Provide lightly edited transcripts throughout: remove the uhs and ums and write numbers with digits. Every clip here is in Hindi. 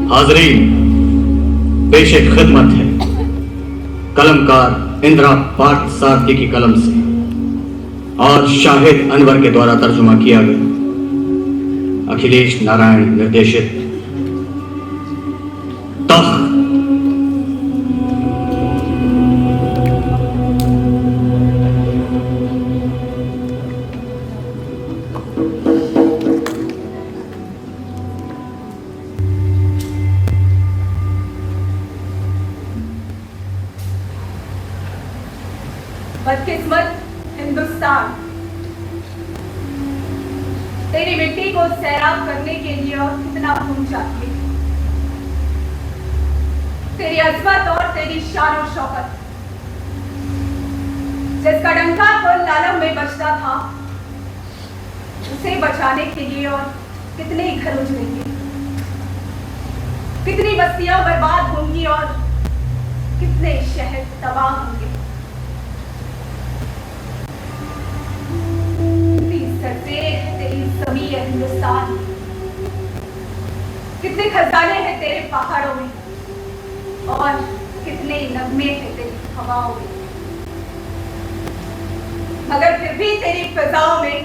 हाजरीन, पेशे खिदमत है कलमकार इंदिरा पार्थ सारथी की कलम से और शाहिद अनवर के द्वारा तर्जुमा किया गया अखिलेश नारायण निर्देशित तख्त। बदकिस्मत हिंदुस्तान, तेरी मिट्टी को सैराब करने के लिए और कितना खून चाहिए। तेरी अजमत और तेरी शान और शौकत, जिसका डंका कुल आलम में बजता था, उसे बचाने के लिए और कितने घर उजड़ेंगे, कितनी बस्तियां बर्बाद होंगी और कितने शहर तबाह होंगे। तेरी ज़मीन है हिंदुस्तान, कितने खजाने हैं तेरे पहाड़ों में और कितने नगमे हैं तेरी हवाओं में, मगर फिर भी तेरी फिजाओं में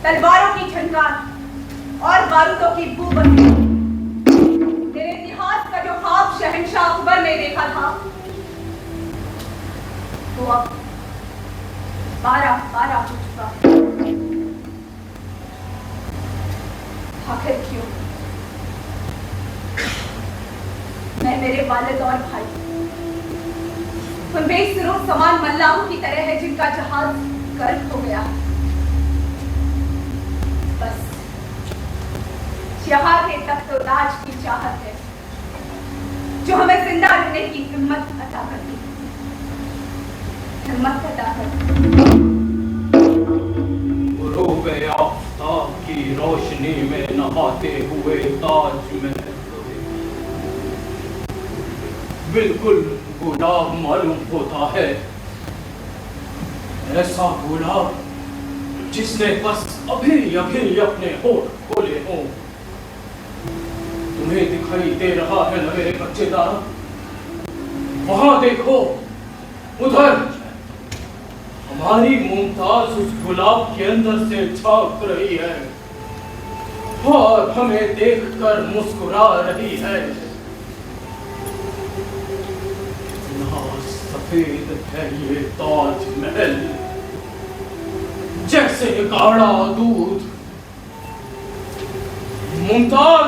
तलवारों की झनकार और बारूदों की बू बनी। तेरे इतिहास का जो ख्वाब शहंशाह अकबर ने देखा था, वो अब 12 हो चुका है। आखिर क्यों? मैं, मेरे वालिद और भाई उन बेसुरों समान मल्लाहों की तरह है जिनका जहाज गर्क हो गया। बस यहाँ के तख्त-ओ-ताज की चाहत है जो हमें जिंदा रहने की हिम्मत अता करती है, हिम्मत अता करती। आफ़ताब की रोशनी में नहाते हुए ताज में बिल्कुल गुलाब मालूम होता है, ऐसा गुलाब जिसने बस अभी अभी अपने होठ खोले हों। तुम्हें दिखाई दे रहा है ना मेरे बच्चेदार? वहां देखो, उधर हमारी मुमताज उस गुलाब के अंदर से झांक रही है और हमें देखकर मुस्कुरा रही है। इतना सफेद है ये ताज महल, जैसे गाढ़ा दूध। मुमताज,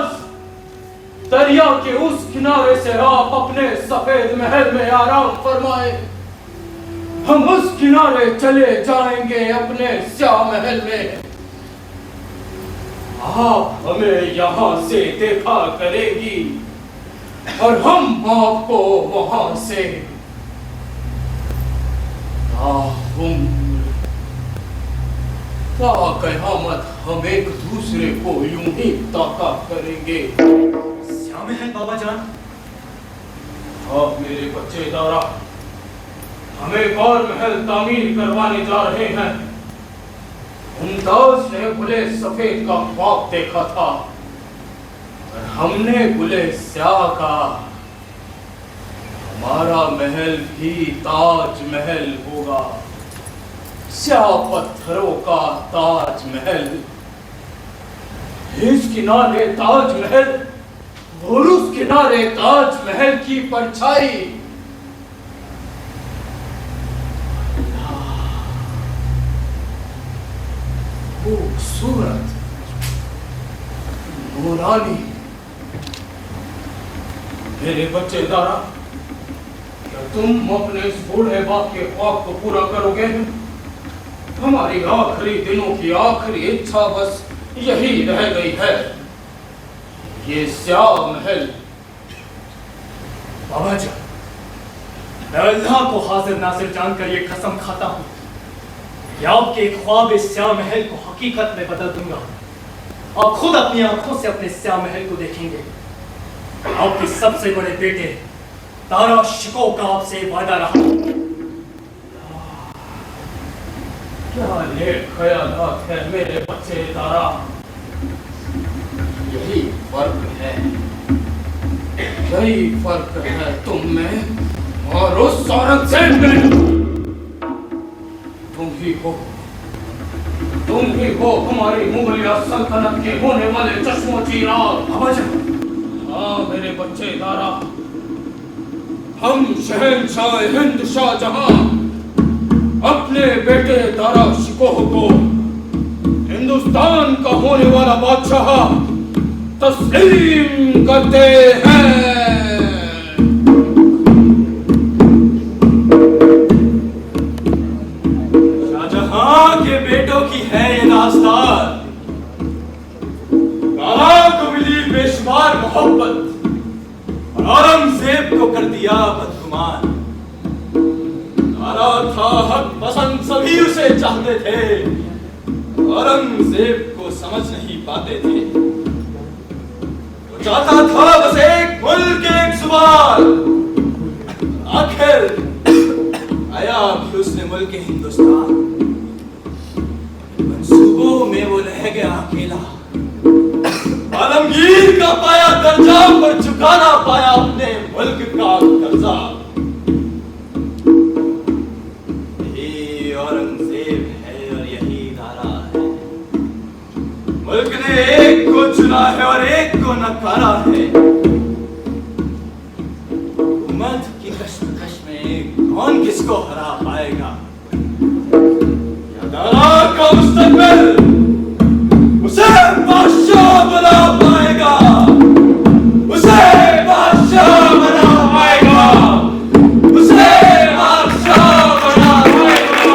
दरिया के उस किनारे से आप अपने सफेद महल में आराम फरमाए, हम उस किनारे चले जाएंगे अपने स्याह महल में। आप हमें यहां से देखा करेगी और हम आपको वहां से। क़यामत हम एक दूसरे को यूं ही ताका करेंगे। स्याह महल बाबा जान? आप मेरे बच्चे दारा, हम एक और महल तामीर करवाने जा रहे हैं। मुमताज ने गुले सफेद का ख्वाब देखा था और हमने गुले स्याह का। हमारा महल भी ताज महल होगा, स्याह पत्थरों का ताज महल। इस किनारे ताज महल और उस किनारे ताज महल की परछाई। खूबसूरत, नूरानी। मेरे बच्चे दारा, क्या तुम अपने इस बूढ़े बाप के ख्वाब को पूरा करोगे? हमारी आखिरी दिनों की आखिरी इच्छा बस यही रह गई है, ये स्याह महल। बाबा जान, मैं अल्लाह को हाजिर नासिर जानकर ये कसम खाता हूं कि आपके ख्वाब इस स्याह महल को हकीकत में बदल दूंगा। आप खुद अपनी आंखों से अपने स्याह महल को देखेंगे। आपके सबसे बड़े बेटे तारा शिको का आपसे वादा रहा। क्या नेक ख्यालात है मेरे बच्चे तारा। यही फर्क है यही फर्क है तुम में और उस औरंगजेब में। तुम ही हो हमारी मुगलिया सल्तनत के होने वाले चश्मो चिराग। हाँ मेरे बच्चे दारा, हम शहंशाह हिंद शाहजहां अपने बेटे दारा शिकोह को हिंदुस्तान का होने वाला बादशाह तस्लीम करते हैं। शाहजहां के बेटों की है ये दास्तान। दारा को मिली बेशुमार मोहब्बत और औरंगजेब को कर दिया बदगुमान। दारा था हक पसंद, सभी उसे चाहते थे, औरंगजेब को समझ नहीं पाते थे। वो चाहता था बस एक मुल्क एक जुबान। आखिर आया भी उसने मुल्क हिंदुस्तान। मंसूबों में वो रह गया अकेला। आलमगीर का पाया दर्जा पर चुका ना पाया अपने मुल्क का कर्जा। यही औरंगजेब है और यही दारा है। मुल्क ने एक को चुना है और एक को नकारा है। हुकूमत की कश्मकश में कौन किसको हरा पाएगा? या दारा का मुस्तकबिल उसे बादशाह बना पाएगा, उसे बादशाह बना पाएगा, उसे बादशाह बना पाएगा।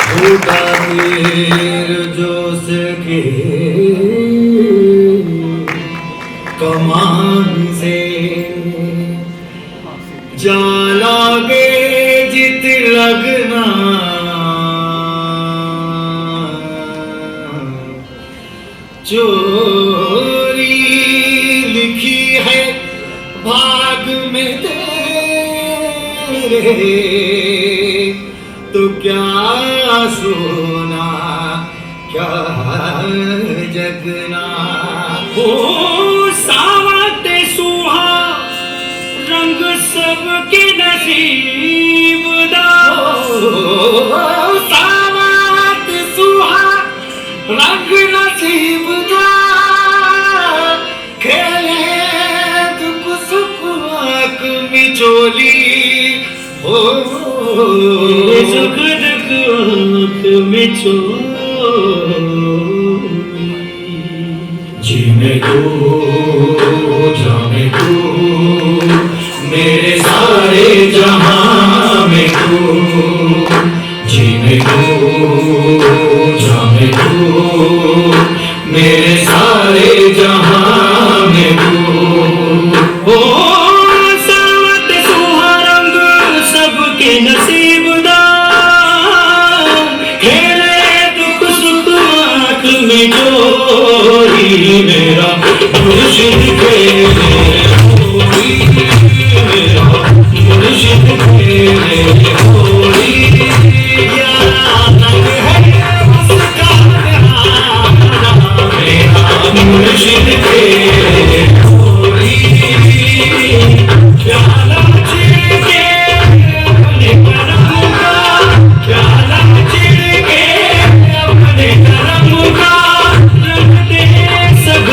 खुदा मेर जो सके कमान से जा लागे जित लगना। चोरी लिखी है भाग में तेरे, तो क्या सोना क्या जगना। ओ सावत सुहा रंग सबके नसीब दा। सावत सुहा रंग नसीब दा। खेले दुख सुख आंख मिचोली। ओ सुख दुख आंख मिचोली। जीने दो जाने दो मेरे सारे जहां में तू। जीने दो जाने दो मेरे सारे जहां में तू। ओ सावत सुहा रंग सबके नसीब दा। खेले दुख सुख आंख में चोरी। मेरा मुर्शिद खेले होली, मेरा मुर्शिद खेले होली। मुर्शिद के होली प्याला चिड़ के अपने करम का। प्याला चिड़ के अपने करम का। रख दे सब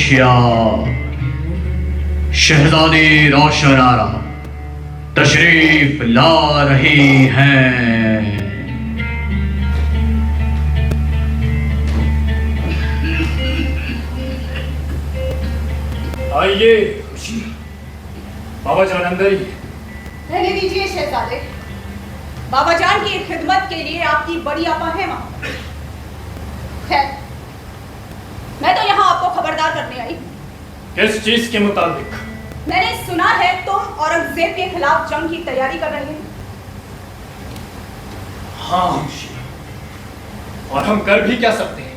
होशियार, शहजादे रोशन आरा तशरीफ ला रही हैं। आइए बाबा जान अंदर ही। रहने दीजिए शहजादे, बाबा जान की खिदमत के लिए आपकी बड़ी आपा है वहां। खैर, मैं तो यहाँ आपको खबरदार करने आई। किस चीज के मुताबिक? मैंने सुना है तुम औरंगजेब के खिलाफ जंग की तैयारी कर रहे हैं। हाँ, और हम कर भी क्या सकते हैं?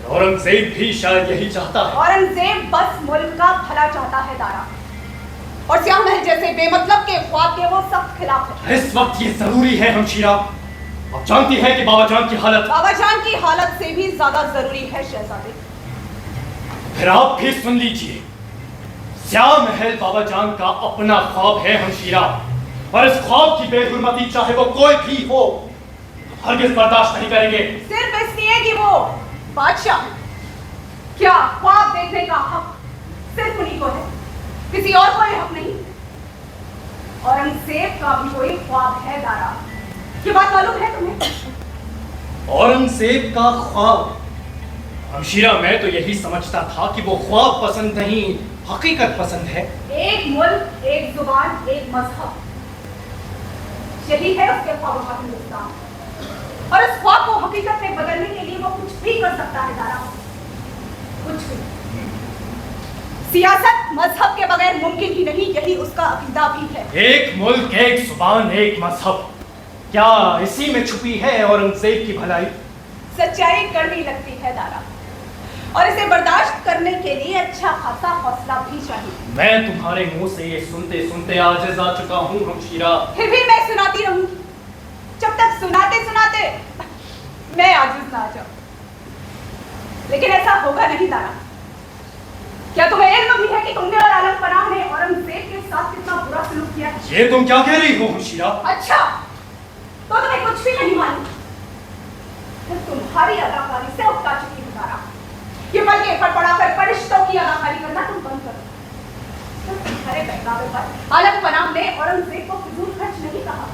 औरंगजेब भी शायद यही चाहता है। औरंगजेब बस मुल्क का भला चाहता है दारा, और श्याम महल जैसे बेमतलब के ख्वाब के वो सख्त खिलाफ है। इस वक्त ये जरूरी है हमशीरा। आप जानती है कि बाबा जान की हालत। बाबा जान की हालत से भी ज्यादा जरूरी है शहजादे। फिर आप भी सुन लीजिए, श्याम महल बाबा जान का अपना ख्वाब है हमशीरा, और इस ख्वाब की बेहुरमती चाहे वो कोई भी हो हरगिज़ बर्दाश्त नहीं करेंगे। सिर्फ इसलिए कि वो बादशाह, क्या ख्वाब देखने का हक सिर्फ उन्हीं को है, किसी और को ये हक नहीं। औरंगजेब का भी कोई ख्वाब है दारा, ये बात मालूम है तुम्हें? औरंगजेब का ख्वाब? हमशीरा, मैं तो यही समझता था कि वो ख्वाब पसंद नहीं, हकीकत पसंद है। एक मुल्क, एक जुबान, एक मजहब, यही है उसके ख्वाबों का हिंदुस्तान, और इस ख्वाब को हकीकत में बदलने के लिए वो कुछ भी कर सकता है दारा, कुछ भी। सियासत मजहब के बगैर मुमकिन ही नहीं, यही उसका अकीदा भी है। एक मुल्क, एक जुबान, एक मजहब, क्या इसी में छुपी है औरंगजेब की भलाई? सच्चाई कड़वी लगती है दारा, और इसे बर्दाश्त करने के लिए अच्छा खासा हौसला भी चाहिए। मैं तुम्हारे मुंह से ये सुनते सुनते आजिज़ आ चुका हूँ हमशीरा। फिर भी मैं सुनाती रहूंगी जब तक सुनाते सुनाते मैं आजिज़ ना आ जाऊं। लेकिन ऐसा होगा नहीं दारा। क्या तुम्हें इल्म भी है कि तुमने और आलम पनाह ने औरंगजेब के साथ कितना बुरा सलूक किया? ये तुम क्या कह रही हो हमशीरा? अच्छा, तो तुम्हें कुछ भी नहीं मालूम? फिर तुम्हारी अदाकारी से उकता चुकी हूं दारा। ये बल्कि फड़फड़ाकर फरिश्तों की अदाकारी करना तुम बंद करो। तो तुम्हारे बहकावे पर आलम पनाह ने औरंगजेब को फिजूल खर्च नहीं कहा।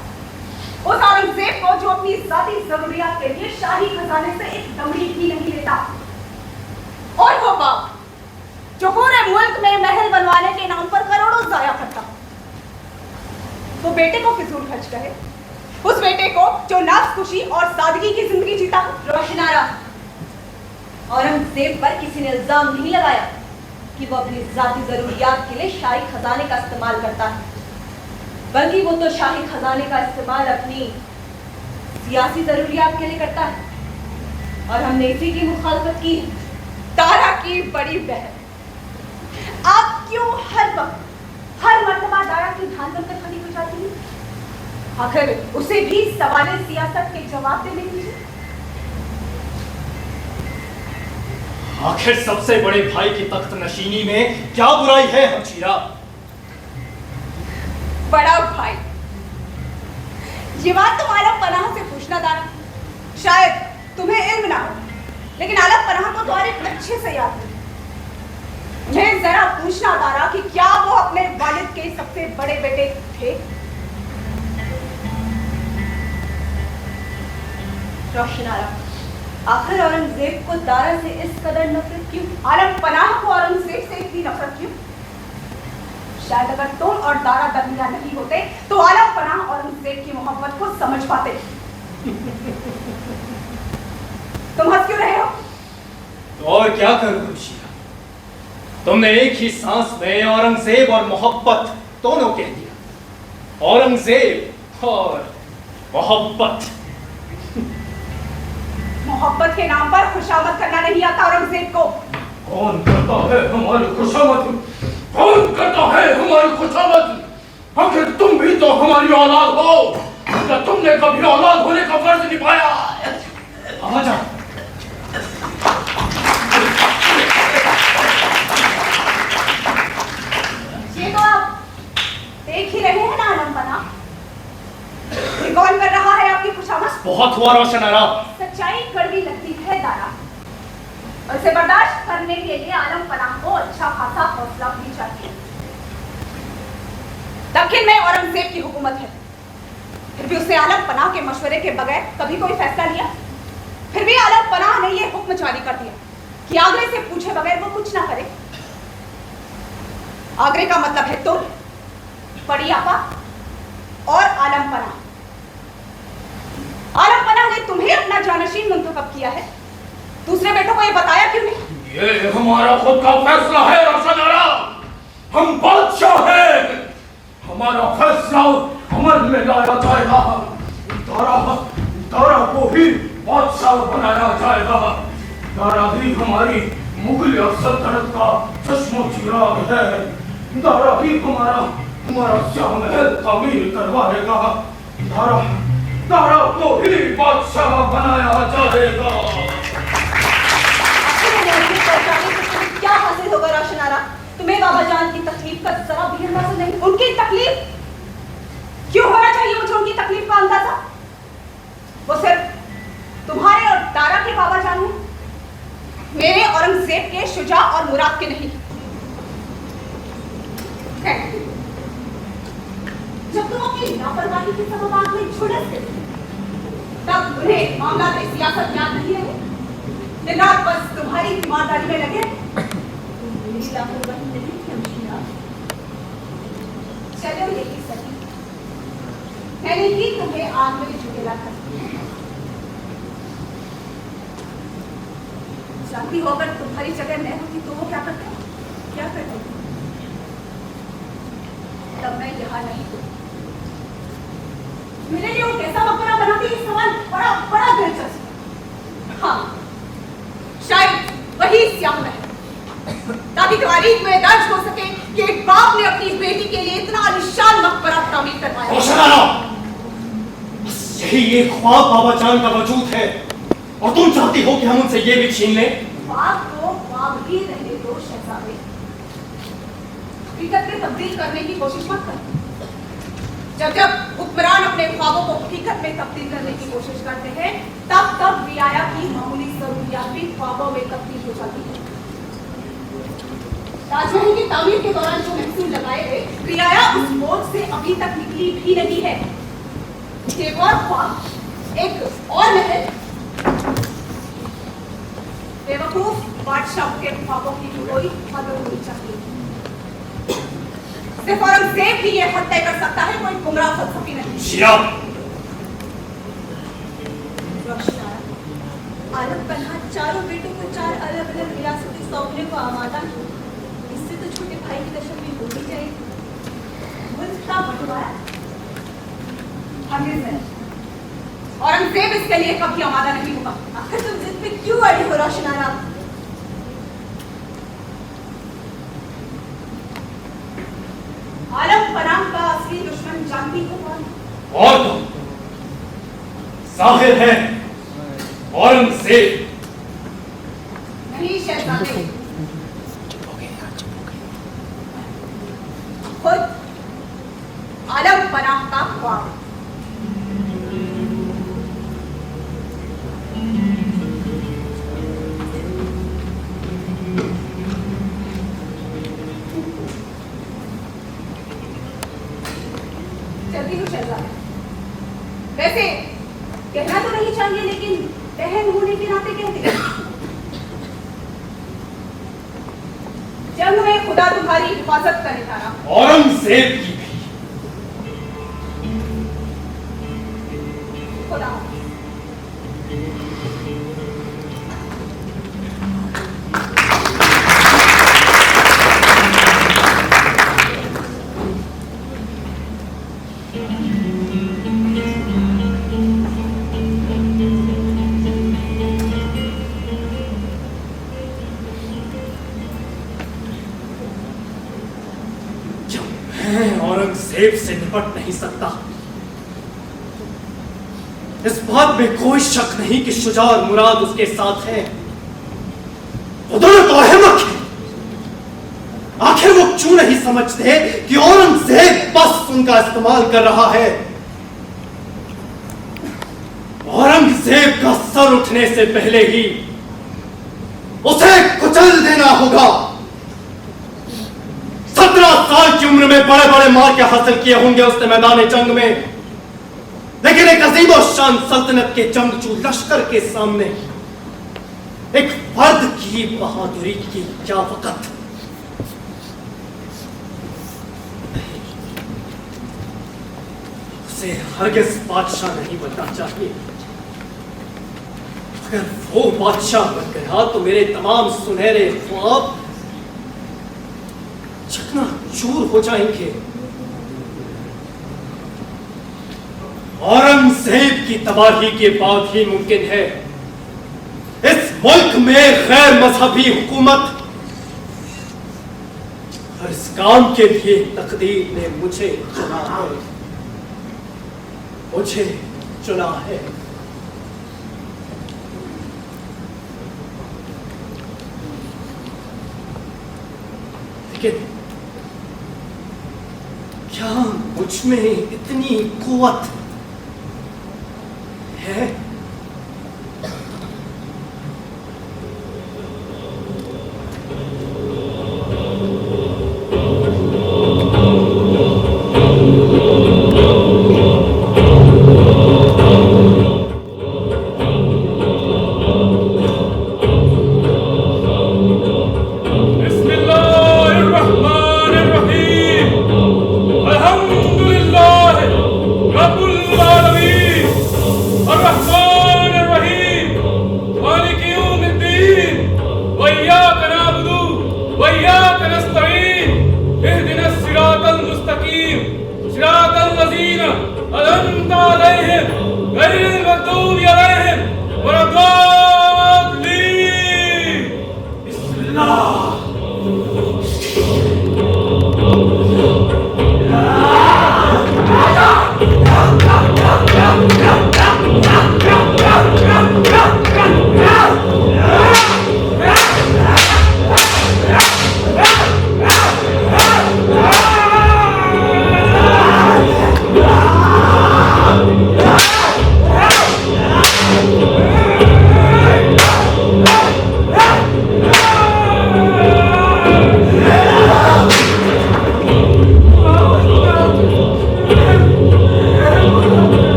उस औरंगजेब को जो अपनी जाती जरूरियात के लिए शाही खजाने से एक दमड़ी भी नहीं लेता, और वो बाप जो पूरे मुल्क में महल बनवाने के नाम पर करोड़ों जाया करता, वो बेटे को फिजूल खर्च करे, उस बेटे को जो नाज खुशी और सादगी की जिंदगी जीता। रोशनारा, औरंगजेब पर किसी ने इल्जाम नहीं लगाया कि वो अपनी जाती जरूरियात के लिए शाही खजाने का इस्तेमाल करता है, बल्कि वो तो शाही खजाने का इस्तेमाल अपनी सियासी जरूरियात के लिए करता है, और हमने इसी की मुखालफत की। तारा की बड़ी बहन, आप क्यों हर वक्त, हर मर्तबा दारा की ध्यान बनकर खड़ी हो जाती हैं? आखिर उसे भी सवाले सियासत के जवाब देने दीजिए। आखिर सबसे बड़े भाई की तख्त नशीनी में क्या बुराई है हमशीरा? बड़ा भाई, ये बात तुम आलम पनाह से पूछना दारा। शायद तुम्हें इल्म ना हो, लेकिन आलम पनाह को तुम्हारे अच्छे से याद है। मुझे जरा पूछना दारा कि क्या वो अपने वालिद के सबसे बड़े बेटे थे? रोशनारा, आखिर औरंगजेब को दारा से इस कदर नफरत क्यों? आलम पनाह को औरंगजेब से इतनी नफरत क्यों? शायद अगर तुम और दारा दरमियान नहीं होते तो आलम पनाह औरंगजेब की मोहब्बत को समझ पाते। तुम हंस क्यों रहे हो? तो और क्या करूं हमशीरा? तुमने एक ही सांस में औरंगजेब और मोहब्बत दोनों कह दिया। औरंगजेब और मोहब्बत। मोहब्बत के नाम पर खुशामद करना नहीं आता औरंगजेब को। कौन करता है हमारी खुशामद? कौन करता है हमारी खुशामद? आखिर तुम भी तो हमारी औलाद हो। क्या तुमने कभी औलाद होने का फर्ज निभाया? आजा। ये तो आप देख ही रहे हैं ना आलम पनाह, ये कौन कर रहा है आपकी खुशामद? बहुत हुआ रोशनारा। सच्चाई कड़वी लगती है दारा, और इसे बर्दाश्त करने के लिए आलम पनाह को अच्छा खासा हौसला भी चाहिए। दक्षिण में औरंगजेब की हुकूमत है, फिर भी उसने आलम पनाह के मशवरे के बगैर कभी कोई फैसला लिया? फिर भी आलम पनाह ने यह हुक्म जारी कर दिया कि आगरे से पूछे बगैर वो कुछ ना करे। आगरे का मतलब है तुम, बड़ी आपा और आलम पनाह। आलम पनाह ने तुम्हें अपना जानशीन मुंतखब किया है, दूसरे बेटों को ये बताया क्यों नहीं? ये हमारा खुद का फैसला है रोशन आरा, हम बादशाह हैं, हमारा फैसला अमल में लाया जाएगा। दारा को ही बादशाह बनाया जाएगा। दारा ही हमारी मुगलिया सल्तनत का चश्मो चिराग है। दारा ही हमारा शाह महल तामीर करवाएगा। दारा को ही बादशाह बनाया जाएगा। क्या हासिल होगा रोशन आरा? तुम्हें बाबा जान की तकलीफ का जरा भी अंदाजा नहीं। उनकी तकलीफ क्यों होना चाहिए मुझे उनकी तकलीफ का अंदाजा? वो सिर्फ तुम्हारे और दारा के बाबा जान हैं, मेरे औरंगजेब के, शुजा और मुराद के नहीं। जब तुम अपनी लापरवाही के सबब आग में झुलस गए तब उन्हें मामला में सियासत याद नहीं रहे, दिन रात बस तुम्हारी ईमानदारी में लगे। मेरी लापरवाही नहीं थी अमीना, चलो यही सही, मैंने ही तुम्हें आग में झुकेला कर जानती हो। अगर तुम्हारी जगह मैं होती तो वो क्या करते? तब मैं यहाँ नहीं हूँ। मेरे लिए वो कैसा मकबरा बनाती, ये सवाल बड़ा दिलचस्प है। हाँ, शायद वही स्याह महल, ताकि तारीख में दर्ज हो सके कि एक बाप ने अपनी बेटी के लिए इतना आलिशान मकबरा तामीर करवाया। यही ये ख्वाब बाबा जान का वजूद है और तुम चाहती हो कि हम उनसे ये भी छीन लें? ख्वाब को ख्वाब ही रहने दो शहजादे, हकीकत में तब्दील करने की कोशिश मत करो। जब हुक्मरान अपने ख्वाबों को हकीकत में तब्दील करने की कोशिश करते हैं तब रियाया की मामूली जरूरियात भी ख्वाबों में तब्दील हो जाती है। ताजमहल की तामीर के दौरान जो महसूल लगाए गए, रियाया उस बोझ से अभी तक निकली भी नहीं है। एक और ख्वाब, एक और महल, बेवकूफ बादशाह के ख्वाबों की कोई हद होनी चाहिए। सिर्फ औरंगजेब ही ये हद तय कर सकता है, कोई गुमराह फलसफी नहीं। आलम पनाह चारों बेटों को 4 अलग-अलग रियासतें सौंपने को आमादा है। इससे तो छोटे भाई की तशब्बी हो ही जाएगी। मुल्क का बंटवारा औरंगजेब इसके लिए कभी आमादा नहीं होगा। आखिर तुम जिद पे क्यों अड़े हो रोशन आरा? आलम पनाह का असली दुश्मन जानती हो कौन? और तो जाहिर है औरंगजेब। नहीं शहजादे, खुद आलम पनाह का ख्वाब। चलती हूँ शहजादे। वैसे कहना तो नहीं चाहिए, लेकिन बहन होने के नाते कहते हैं। जंग में खुदा तुम्हारी हिफाजत करे तारा। औरंगजेब की भी। खुदा औरंगजेब से निपट नहीं सकता, इस बात में कोई शक नहीं कि शुजा और मुराद उसके साथ है। वो दोनों तो अहमक हैं। आखिर वो क्यों नहीं समझते कि औरंगजेब बस उनका इस्तेमाल कर रहा है? औरंगजेब का सर उठने से पहले ही उसे कुचल देना होगा। 17 साल की उम्र में बड़े बड़े मार्के हासिल किए होंगे उसने मैदान जंग में, लेकिन एक अजीम और शान सल्तनत के जंगजू लश्कर के सामने एक फर्द की बहादुरी की क्या वक़्त। उसे हरगिज़ बादशाह नहीं बनना चाहिए। अगर वो बादशाह बन गया तो मेरे तमाम सुनहरे ख्वाब चकनाचूर हो जाएंगे। औरंगजेब की तबाही के बाद ही मुमकिन है इस मुल्क में गैर मजहबी हुकूमत। और इस काम के लिए तकदीर ने मुझे चुना है, मुझे चुना है। लेकिन क्या मुझ में इतनी कुव्वत है?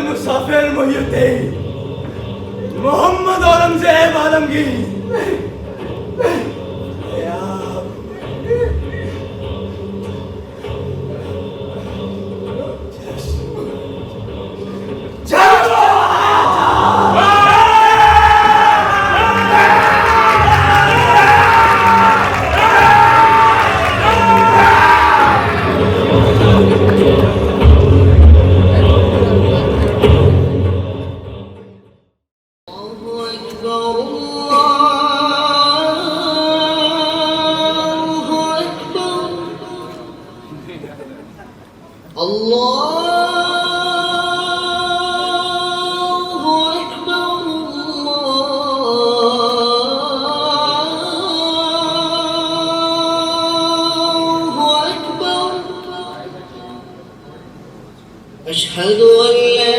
मुसाफिर मुहियुद्दीन मोहम्मद औरंगजेब आलमगीर। अशहदु अल्ला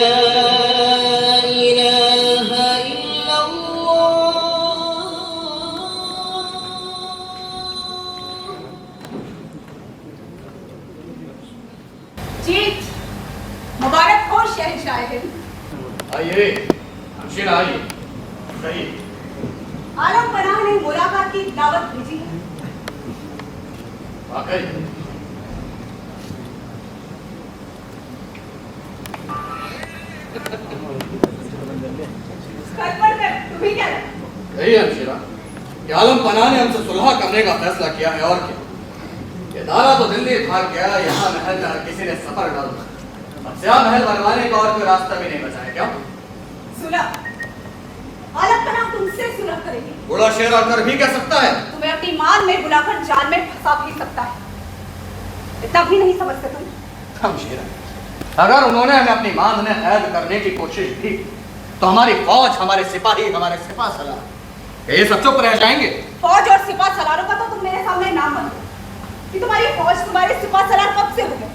इलाहा इल्लल्लाह। जीत मुबारक हो शहंशाह हिंद। आइए हमशीरा आइए। सही आलम पनाह ने मुलाकात की दावत भेजी है। वाकई तुम्हें क्या लगा? यही है हमशीरा कि आलम पनाह ने हमसे सुलह करने का फैसला किया है। और क्या, ये दारा तो दिल्ली भाग गया, यहाँ महल में हर किसी ने सफर डाल दिया। अब स्याह महल बनवाने का और कोई रास्ता भी नहीं बचा है। क्या सुलह? आलम पनाह तुमसे सुलह करेगी? बूढ़ा शेर आकर भी कह सकता है। तुम्हें अपनी मान में बुलाकर जाल में फंसा भी सकता है। इतना भी नहीं समझते तुम? हमशीरा, अगर उन्होंने हमें अपनी मान में कैद करने की कोशिश की तो हमारी फौज, हमारे सिपाही, हमारे सिपा सलार ये सब चुप रह जाएंगे। फौज और सिपा सलारों का तो तुम मेरे सामने नाम मत लो कि तुम्हारी फौज, तुम्हारे सिपा सलार कब से हो गए।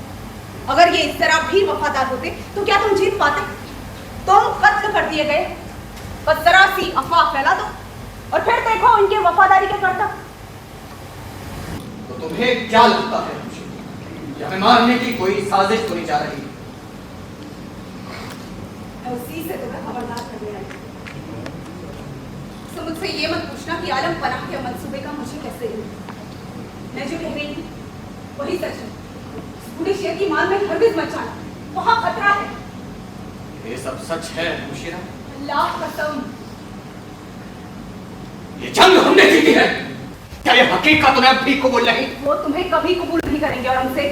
अगर ये इस तरह भी वफादार होते तो क्या तुम जीत पाते? तुम कत्ल कर दिए गए, बस जरा सी अफवाह फैला दो और फिर देखो उनके वफादारी के करतब। तो तुम्हें क्या लगता है कि हमें मारने की कोई साजिश होनी जा रही है? उसी से तुम्हें खबरदार करने आई। तो मुझसे ये मत पूछना कि आलम पनाह के मंसूबे का मुझे कैसे मिला। मैं जो कह रही थी वही सच है। बूढ़े शेर की मान में हरगिज़ मत जाना, वहां खतरा है। ये सब सच है मुशीरा? अल्लाह कसम। ये जंग हमने जीती है, क्या ये हकीकत तुम्हें अब भी कबूल नहीं? वो तुम्हें कभी कबूल नहीं करेंगे और हमसे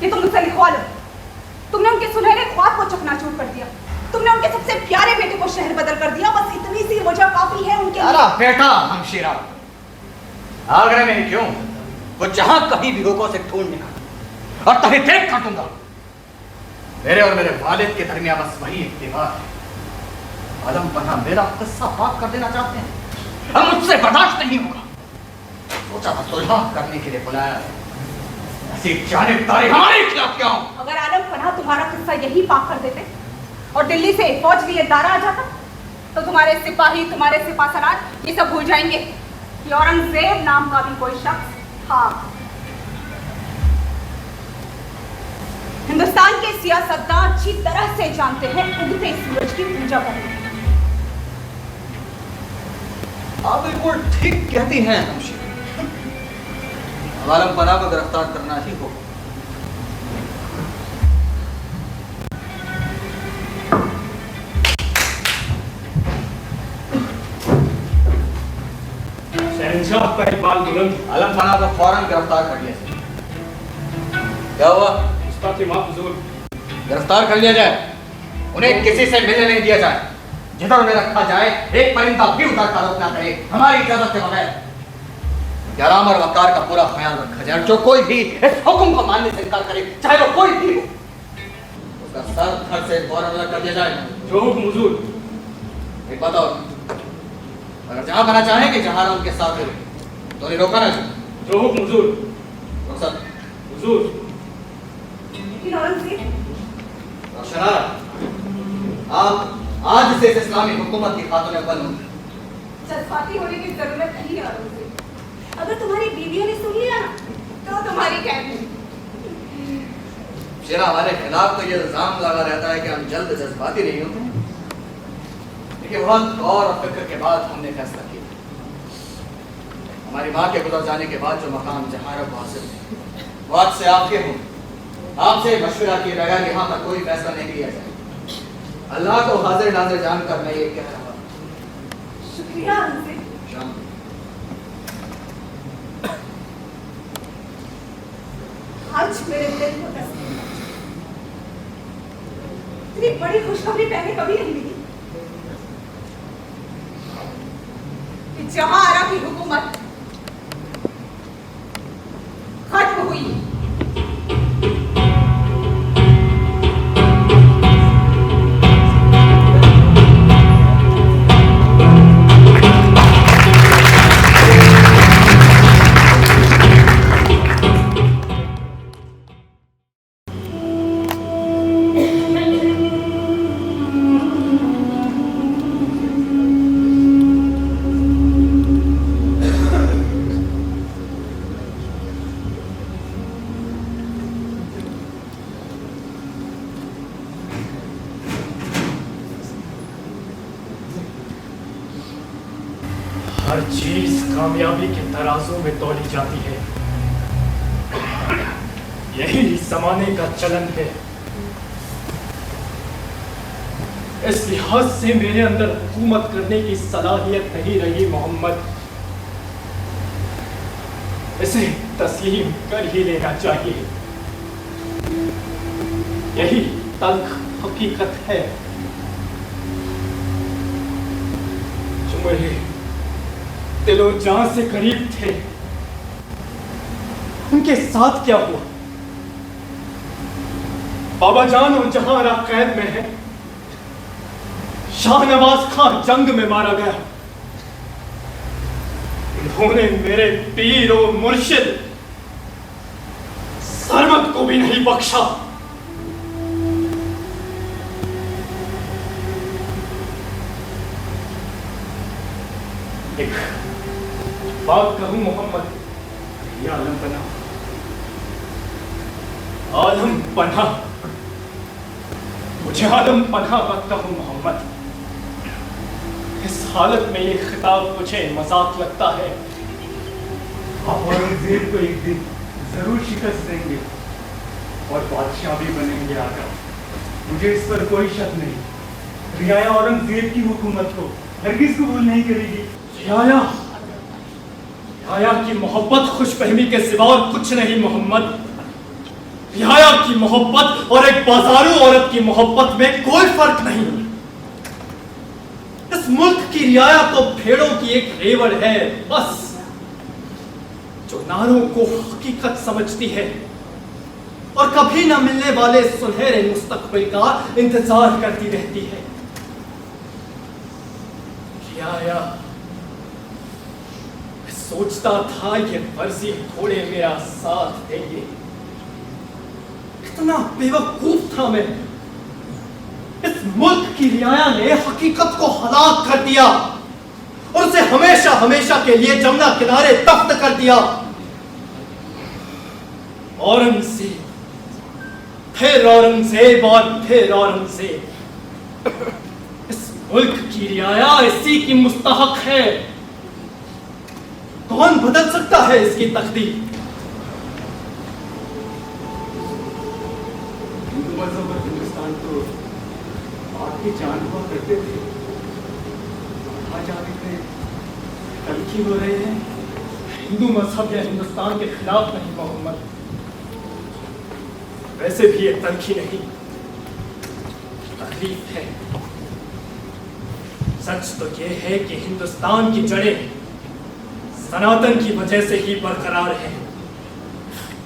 कि तुम मुझसे लिखवा लो। तुमने उनके सुनहरे ख्वाब को चकनाचूर कर दिया, तुमने उनके सबसे प्यारे बेटे को शहर बदल कर दिया। बस इतनी सी वजह काफी है उनके अरे बेटा हमशीरा, आगरा में क्यों, वो जहां कहीं भी होगा उसे ढूंढ निकाल और तभी देख काटूंगा। मेरे और मेरे वालिद के दरमियान बस वही एक दीवार है। आलम पन्हा मेरा किस्सा पाक कर देना चाहते हैं, अब मुझसे बर्दाश्त नहीं होगा। सोचा था सुलह करने के लिए बुलाया, ऐसी जानिबदारी हमारे खिलाफ क्या हो? अगर आलम पनाह तुम्हारा किस्सा यही पाक कर देते और दिल्ली से फौज लिए दारा आ जाता तो तुम्हारे सिपाही, तुम्हारे सिपा सलार ये सब भूल जाएंगे कि औरंगजेब नाम का भी कोई शख्स था। हिंदुस्तान के सियासतदान अच्छी तरह से जानते हैं उगते सूरज की पूजा करना। आप बिल्कुल ठीक कहती हैं हमशीरा, आलम पनाह को गिरफ्तार करना ही होगा। शहंशाह का इकबाल बुलंद। आलम पनाह को फौरन गिरफ्तार कर लिया। क्या हुआ? हुजूर, गिरफ्तार कर लिया जाए, उन्हें किसी से मिलने नहीं दिया जाए, जिधर उन्हें रखा जाए एक परिंदा भी उधर का रुख ना करे हमारी इजाजत के बगैर। ग्याराम और वकार का पूरा ख्याल रखा जाए। जो कोई भी इस हुक्म को मानने से इनकार करे, चाहे वो कोई भी हो, उसका सर धड़ से फौरन अलग कर दिया जाए। जो हुक्म हुजूर। एक बात और, अगर जहां बना चाहे कि जहां उनके साथ हो तो उन्हें रोका ना जाए। जो हुक्म हुजूर। रुखसत हुजूर। लेकिन औरंगजेब, रोशनारा, आप आज से इस इस्लामी हुकूमत की खातून अव्वल होंगे। जज्बाती होने की जरूरत नहीं है औरंगजेब। अगर तुम्हारी बीवियों ने सुन लिया ना तो तुम्हारी कैद नहीं। शेरा, हमारे खिलाफ तो ये इल्जाम लगा रहता है कि हम जल्द जज्बाती नहीं होते, लेकिन बहुत गौर और फिक्र के बाद हमने फैसला किया। हमारी माँ के गुजर जाने के बाद जो मकाम जहारा को हासिल है वो आज से आपके हों। आपसे मशवरा किए बगैर यहाँ पर कोई फैसला नहीं लिया जाए। अल्लाह को हाजिर नाजिर जानकर मैं ये कह रहा हूँ। शुक्रिया औरंगजेब। आज मेरे दिल को तस्लीम है। इतनी बड़ी खुशखबरी पहले कभी नहीं मिली कि जहां आरा की हुकूमत खत्म हुई। हर चीज कामयाबी के तराजू में तौली जाती है, यही जमाने का चलन है। इस लिहाज से मेरे अंदर हुकूमत करने की सलाहियत नहीं रही मोहम्मद, इसे तस्लीम कर ही लेना चाहिए। यही तल्ख हकीकत है। जो मेरे दिलो जान से करीब थे, उनके साथ क्या हुआ? बाबा जान और जहां कैद में है। शाहनवाज खान जंग में मारा गया। इन्होंने मेरे पीर और मुर्शिद सरमत को भी नहीं बख्शा। एक बात कहूं मोहम्मद, ये आलम पना मुझे आलम पना मत कहूं मोहम्मद। इस हालत में ये खिताब मुझे मजाक लगता है। आप औरंगजेब को एक दिन जरूर शिकस्त देंगे और बादशाह भी बनेंगे आका। मुझे इस पर कोई शक नहीं। रियाया औरंगजेब की हुकूमत को हरगिज कबूल नहीं करेगी। रियाया की मोहब्बत खुशफहमी के सिवा और कुछ नहीं मोहम्मद। रियाया की मोहब्बत और एक बाजारू औरत की मोहब्बत में कोई फर्क नहीं। इस मुल्क की रियाया तो भेड़ों की एक रेवड़ है बस, जो नारों को हकीकत समझती है और कभी न मिलने वाले सुनहरे मुस्तकबिल का इंतजार करती रहती है। रियाया, मैं सोचता था ये फर्जी घोड़े मेरा साथ देंगे। कितना बेवकूफ था मैं। इस मुल्क की रियाया ने हकीकत को हलाक कर दिया और उसे हमेशा हमेशा के लिए जमुना किनारे दफ्न कर दिया। औरंगजेब, फिर औरंगजेब और फिर औरंगजेब। इस मुल्क की रियाया इसी की मुस्तहक है। कौन बदल सकता है इसकी तकदीर? हिंदू मजहब और हिंदुस्तान तो आपकी जान हुआ करते थे। आज आप इतने तलखी हो रहे हैं। हिंदू मजहब या हिंदुस्तान के खिलाफ नहीं मोहम्मद, वैसे भी ये तलखी नहीं, तकलीफ है। सच तो ये है कि हिंदुस्तान की जड़ें सनातन की वजह से ही बरकरार है।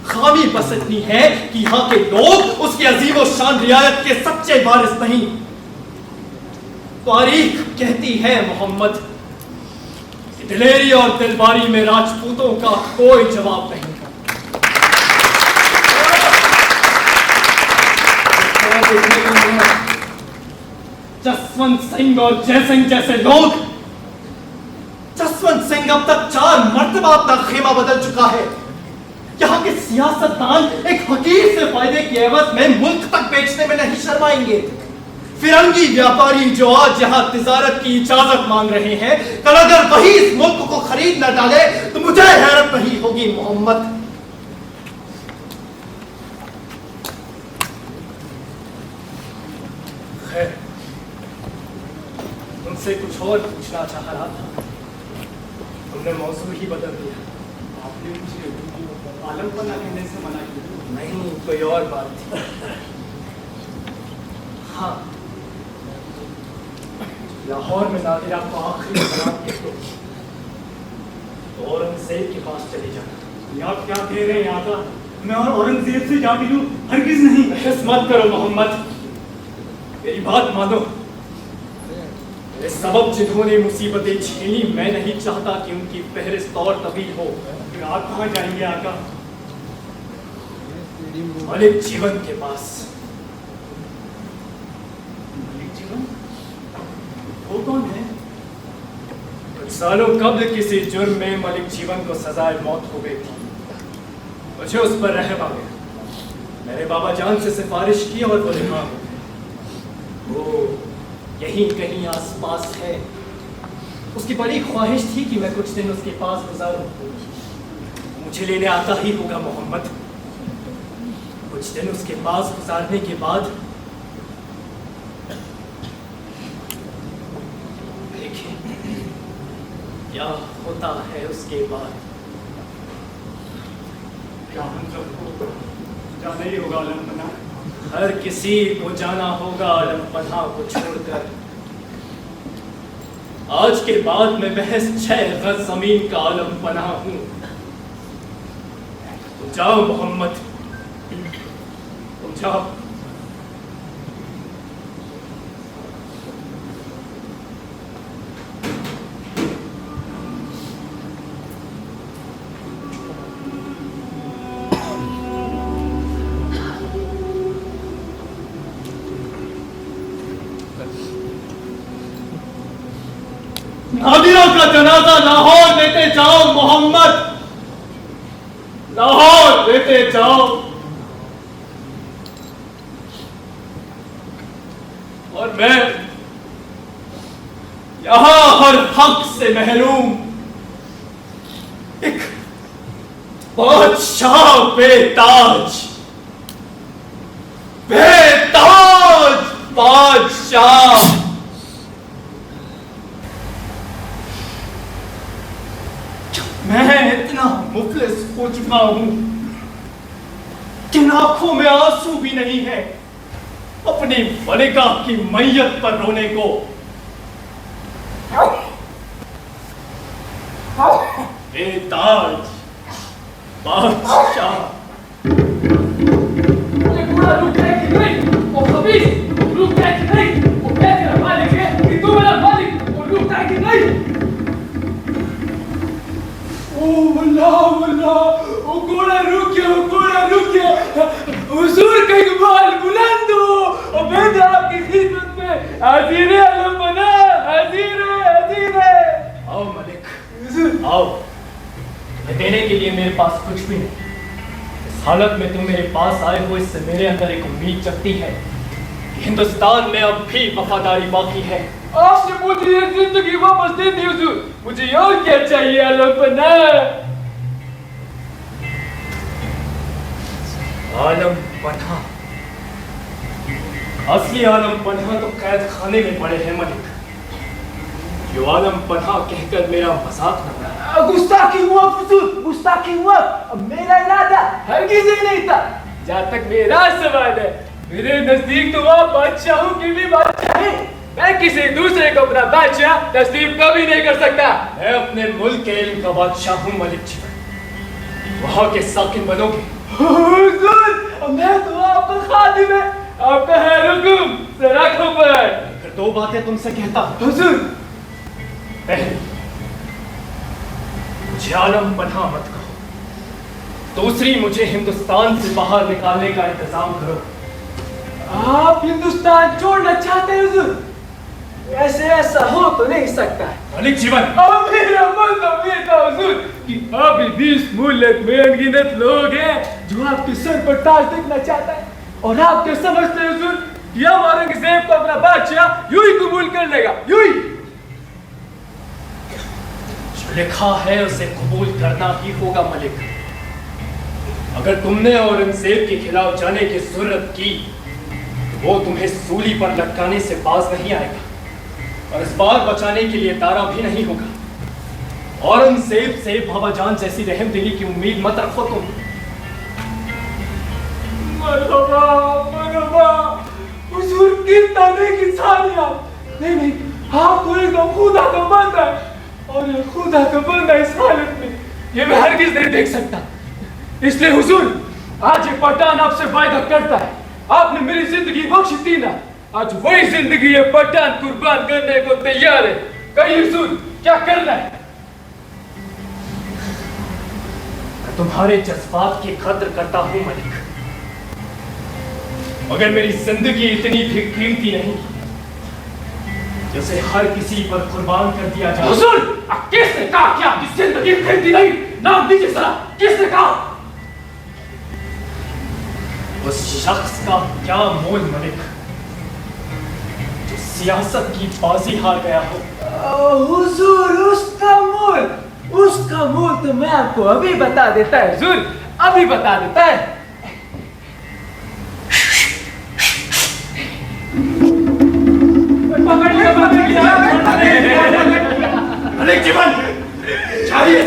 खामी बस इतनी है कि यहाँ के लोग उसकी अजीम और शान रियायत के सच्चे वारिस नहीं। तारीख कहती है मोहम्मद, दिलेरी और दिलबारी में राजपूतों का कोई जवाब नहीं। जसवंत सिंह और जयसिंह जैसे लोग, जसवंत सिंह अब तक 4 मर्तबा अपना खेमा बदल चुका है। यहाँ के सियासतदान एक हकीर से फायदे की एवज में मुल्क तक बेचने में नहीं शर्माएंगे। फिरंगी व्यापारी जो आज यहाँ तिजारत की इजाजत मांग रहे हैं, कल अगर वही इस मुल्क को खरीद न डाले तो मुझे हैरत नहीं होगी मोहम्मद। खैर, तुमसे कुछ और पूछना चाह रहा था, तुमने मौसम ही बदल दिया। आपने मुझे आलम पना कहने से मना किया। नहीं, कोई और बात थी। हाँ, लाहौर में नादिरा को आखिरी सलाम के तो औरंगजेब के पास चले जाना। ये आप क्या कह रहे हैं आका? मैं और औरंगजेब से जा मिलूं? हरगिज नहीं। बहस मत करो मोहम्मद, मेरी बात मानो। मेरे सबब जिन्होंने मुसीबतें झेली, मैं नहीं चाहता कि उनकी फहरिस्त और तवील हो। फिर आप कहाँ जाएंगे आका? मलिक जीवन के पास। मलिक जीवन? वो कौन है? कुछ सालों कब्ल किसी जुर्म में मलिक जीवन को सजाए मौत हो गई थी। मुझे उस पर रहम आ गया। मैंने बाबा जान से सिफारिश की और वो रिहा हो गए। वो यहीं कहीं आसपास है। उसकी बड़ी ख्वाहिश थी कि मैं कुछ दिन उसके पास गुजारूं। मुझे लेने आता ही होगा मोहम्मद। कुछ दिन उसके पास गुजारने के बाद देखें क्या होता है उसके बाद। क्या हम सबको जाना ही होगा आलम पना? हर किसी को जाना होगा आलम पना को छोड़कर। आज के बाद मैं महज 6 गज जमीन का आलम पना हूं। तो जाओ मोहम्मद, तुम जाओ। नादिरा का जनाजा लाहौर लेते जाओ मोहम्मद, लाहौर लेते जाओ। और मैं यहां हर हक से महरूम एक बादशाह बेताज बेताज बादशाह, मैं इतना मुफलिस हो चुका हूं कि आंखों में आंसू भी नहीं है अपनी मलिका की मैयत पर रोने को। बेताज बादशाह। ये पूरा रुक है कि नहीं? वो खबीस रुक है कि नहीं? वो क्या तेरा मालिक है कि तू मेरा मालिक? वो रुक है कि नहीं? ओ अल्लाह, वो घोड़ा रुक गया, वो घोड़ा रुक गया। हुजूर का इकबाल बुलंद हो और मैं तो आपकी खिदमत में हाजिर है आलम बना, हाजिर है। आओ मलिक, आओ। देने के लिए मेरे पास कुछ भी नहीं। इस हालत में तुम मेरे पास आए हो, इससे मेरे अंदर एक उम्मीद जगती है कि हिंदुस्तान में अब भी वफादारी बाकी है। आपने मुझे ये जिंदगी वापस दे दी हुजूर, मुझे और क्या चाहिए आलम बना? आलम पन्हा, असली आलम पन्हा तो कैद खाने में पड़े हैं मलिक। जो आलम पन्हा कहकर मेरा मजाक न उड़ाया। गुस्ताखी हुआ हुजूर, गुस्ताखी हुआ। अब मेरा इरादा हरगिज़ ही नहीं था। जहाँ तक मेरा सवाल है, मेरे नजदीक तो आप बादशाहों की भी बादशाह हैं। मैं किसी दूसरे को अपना बादशाह तस्लीम कभी नहीं कर सकता। मैं अपने मुल्क के इल्म का बादशाह हूँ मलिक जीवन, वहाँ के साकिन बनोगे। हुजूर, मैं तो आपका खादिम है, आपका है हुकुम, जरा खबर। फिर दो बातें तुमसे कहता हूँ। हुजूर, पहली, मुझे आलम पन्हा मत कहो। दूसरी, मुझे हिंदुस्तान से बाहर निकालने का इंतजाम करो। आप हिंदुस्तान छोड़ना चाहते हैं हुजूर? ऐसे ऐसा हो तो नहीं सकता है। मलिक जीवन, अब मेरा मतलब ये था हुजूर कि आप 20 मुल्क में अनगिनत लोग हैं जो आपके सर पर ताज देखना चाहता है, और आप क्या समझते हैं हुजूर कि हम औरंगजेब को अपना बादशाह यूं ही कबूल कर लेगा? यूं ही? जो लिखा है उसे कबूल करना ही होगा मलिक। अगर तुमने औरंगजेब के खिलाफ जाने की जरूरत की तो वो तुम्हें सूली पर लटकाने से बाज नहीं आएगा, और इस बार बचाने के लिए तारा भी नहीं होगा। औरंगजेब से बाबा जान जैसी रहम दिली की उम्मीद मत रखो तुम। मरहबा, मरहबा, हुजूर कितना नेक इंसान है आप। नहीं, आप तो एकदम खुदा का बंदा है, और ये खुदा का बंदा इस हालत में ये मैं हरगिज़ नहीं देख सकता। इसलिए हुजूर, आज ये पठान आपसे वायदा करता है, आपने मेरी जिंदगी बख्श दी ना, आज वही जिंदगी ये पठान कुर्बान करने को तैयार है। कहिए हुजूर, क्या करना है? तुम्हारे जज्बात की कद्र करता हूं मलिक, मगर मेरी जिंदगी इतनी भी कीमती नहीं जैसे हर किसी पर कुर्बान कर दिया जाए। हुजूर, किसने कहा कि आपकी जिंदगी कीमती नहीं? नाम दीजिए जरा, किसने कहा? उस शख्स का क्या मोल मलिक जो सियासत की बाजी हार गया हो। हुजूर, उसका मोल तो मैं आपको अभी बता देता है हुजूर, अभी बता देता है। मलिक जीवन, चाहिए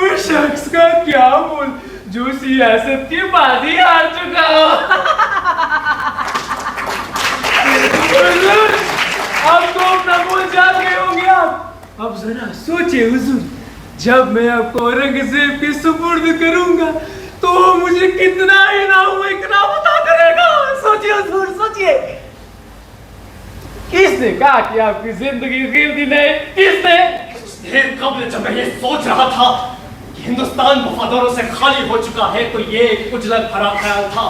उस शख्स का क्या मोल जो सियासत की बाजी हार चुका हो। हुजूर, अब तो अपना मोल जान गए होंगे आप। अब जरा सोचिए हुजूर, जब मैं आपको औरंगजेब के सुपुर्द करूंगा तो वो मुझे कितना इनाम अता करेगा। सोचिए हुजूर, सोचिए। किसने कहा कि आपकी जिंदगी कीमती नहीं? किसने? देर कबल जब मैं ये सोच रहा था कि हिंदुस्तान वफादारों से खाली हो चुका है तो ये एक उजलत भरा ख्याल था,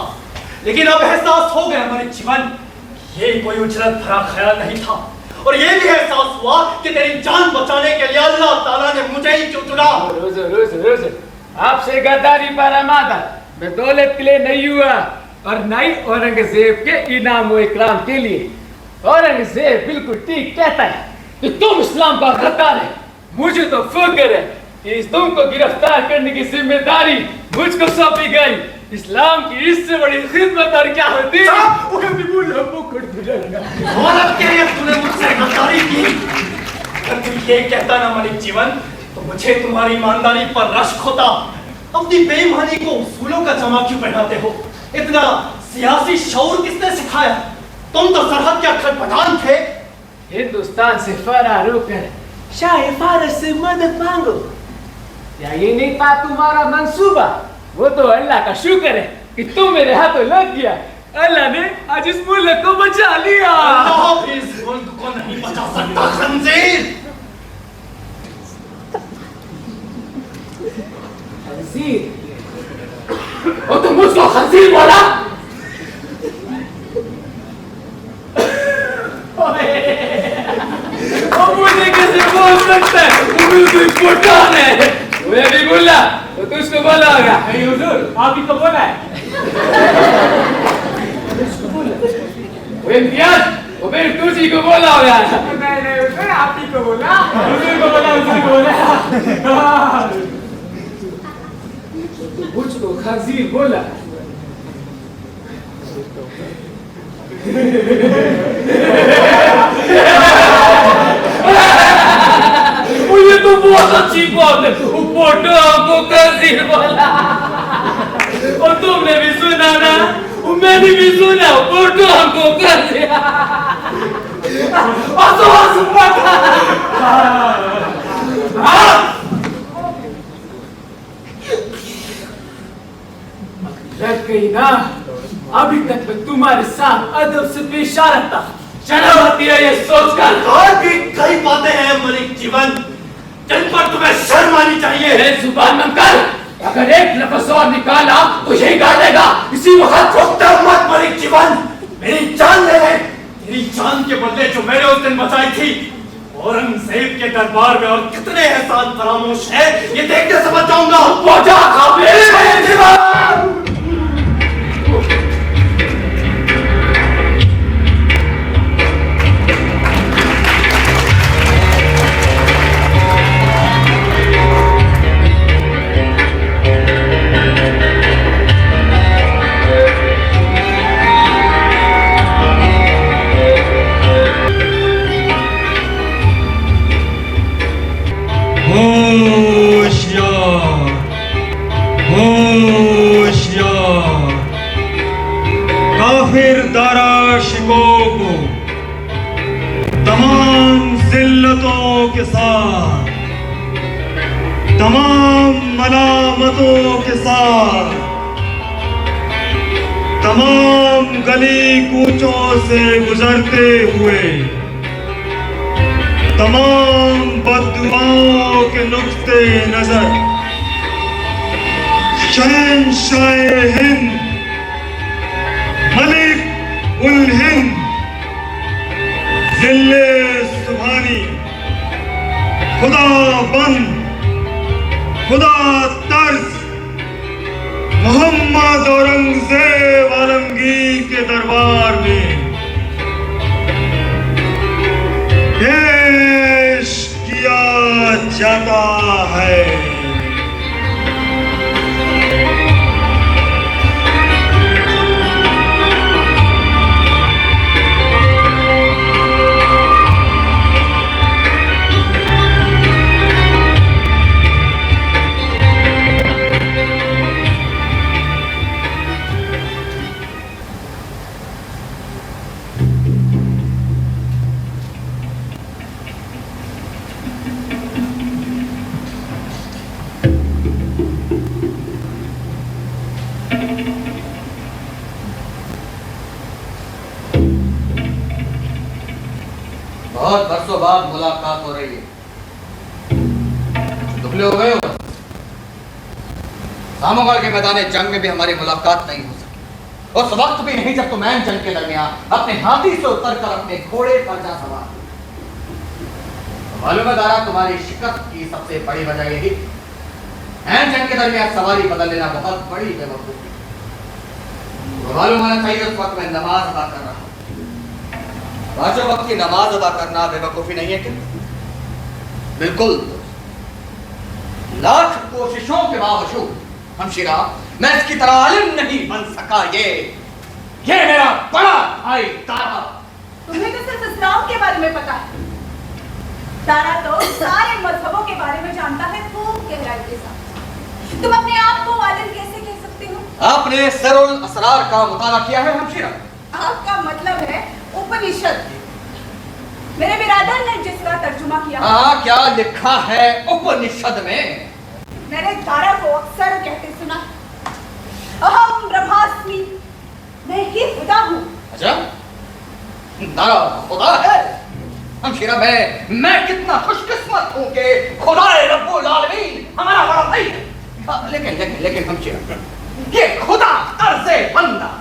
लेकिन अब एहसास हो गया मलिक जीवन, ये कोई उजलत भरा ख्याल नहीं था। और ये भी एहसास हुआ कि तेरी जान बचाने के लिए अल्लाह ताला ने मुझे ही क्यों चुना। रोज आपसे गद्दारी पर आमादा मैं दौलत के लिए नहीं हुआ और नहीं औरंगजेब के इनाम व इकराम के लिए। औरंगजेब बिल्कुल ठीक कहता है कि तुम इस्लाम का गद्दार है। मुझे तो फिक्र है कि तुमको गिरफ्तार करने की जिम्मेदारी मुझको सौंपी गई। इस्लाम की इससे बड़ी खिदमत और क्या होती है? और अब के लिए तूने मुझसे गद्दारी की। अगर तू ये कहता ना मलिक जीवन तो मुझे तुम्हारी ईमानदारी पर रश्क होता। अपनी बेईमानी को उसूलों का जमा क्यों पहनाते हो? इतना सियासी शऊर किसने सिखाया? तुम तो सरहद के अक्खर पठान थे। हिंदुस्तान से फरार होकर शाह फारस से मदद मांगो, या ये नहीं था तुम्हारा मंसूबा? वो तो अल्लाह का शुक्र है कि तुम मेरे हाथों लग गया। अल्लाह ने आज इस मुल्क को बचा लिया। अल्लाह इस मुल्क को नहीं बचा सकता खंजीर। और तुम मुझको खंजीर बोला? मुझे कैसे बोल सकता है? वो बिल्कुल पठान है। वो अभी बोला तो तुझको बोला होगा। नहीं हुजूर, आप ही तो बोला है। वो इम्तियाज, वो मेरे तुझी को बोला होगा। नहीं हुजूर, आप ही को बोला। हुजूर को बोला, हुजूर को बोला। मुझको खंजीर बोला। ये तो बहुत अच्छी बात है। पोटो को खंजीर बोला और तुमने भी सुना ना? मैंने भी सुना पोटो को खंजीर। लग गई ना? अभी तक मैं तुम्हारे साथ अदब से पेश आ रहा था। शर्म आती है ये सोचकर? और भी कई बातें हैं मलिक जीवन जिन पर तुम्हें शर्म आनी चाहिए। जुबान बंद कर। अगर एक लफ्ज़ और निकाला तो यही गालेगा। इसी वक्त रुकता मत मलिक जीवन, मेरी जान ले ले। तेरी जान के बदले जो मैंने उस दिन बचाई थी, औरंगजेब के दरबार में और कितने एहसान फरामोश है ये देखते समझ जाऊंगा। पहुंचा काबिल जीवन। काफिर दाराशिकों को तमाम जिल्लतों के साथ, तमाम मलामतों के साथ, तमाम गली कूचों से गुजरते हुए, तमाम बद्दुआओं के नुक्ते नजर शहंशाह हिंद मलिक उल हिंद जिल्ले सुभानी खुदा बंद खुदा तर्ज मोहम्मद औरंगजेब आलमगीर के दरबार में पेश किया जाता है। बहुत बरसों बाद मुलाकात हो रही है। दुबले हो गए हो। सामोगढ़ के मैदान जंग में भी हमारी मुलाकात नहीं हो सकी। उस वक्त भी नहीं जब तुम जंग के दरमियान अपने हाथी से उतरकर अपने घोड़े पर जा सवार। मालूम है दारा, तुम्हारी शिकस्त की सबसे बड़ी वजह यही ऐन जंग के दरमियान सवारी बदल लेना बहुत बड़ी बेवकूफी। मालूम होना चाहिए उस वक्त मैं नमाज अदा कर रहा हूँ। पांचों वक्त की नमाज अदा करना बेवकूफी नहीं है क्या? बिल्कुल। लाख कोशिशों के बावजूद हमशीरा मैं इसकी तरह आलिम नहीं बन सका। ये मेरा बड़ा भाई तारा। तुम्हें तो सिर्फ इस्लाम के बारे में पता है। तारा तो सारे मजहबों के बारे में जानता है खूब गहराई के साथ। तुम अपने आप को आलिम कैसे कह सकते हो? आपने सरुल असरार का मुताला किया है हमशीरा? आपका मतलब है उपनिषद। मेरे बिरादर ने जिसका तर्जुमा किया। हाँ, क्या लिखा है उपनिषद में? मैंने तारा को अक्सर कहते सुना, अहम ब्रह्मास्मि, मैं ही खुदा हूँ। अच्छा, तारा खुदा है? हमशीरा मैं कितना खुशकिस्मत हूँ कि खुदाए रब्बुल आलमीन हमारा बड़ा भाई है। लेकिन हमशीरा, ये खुदा अर्ज़े बंदा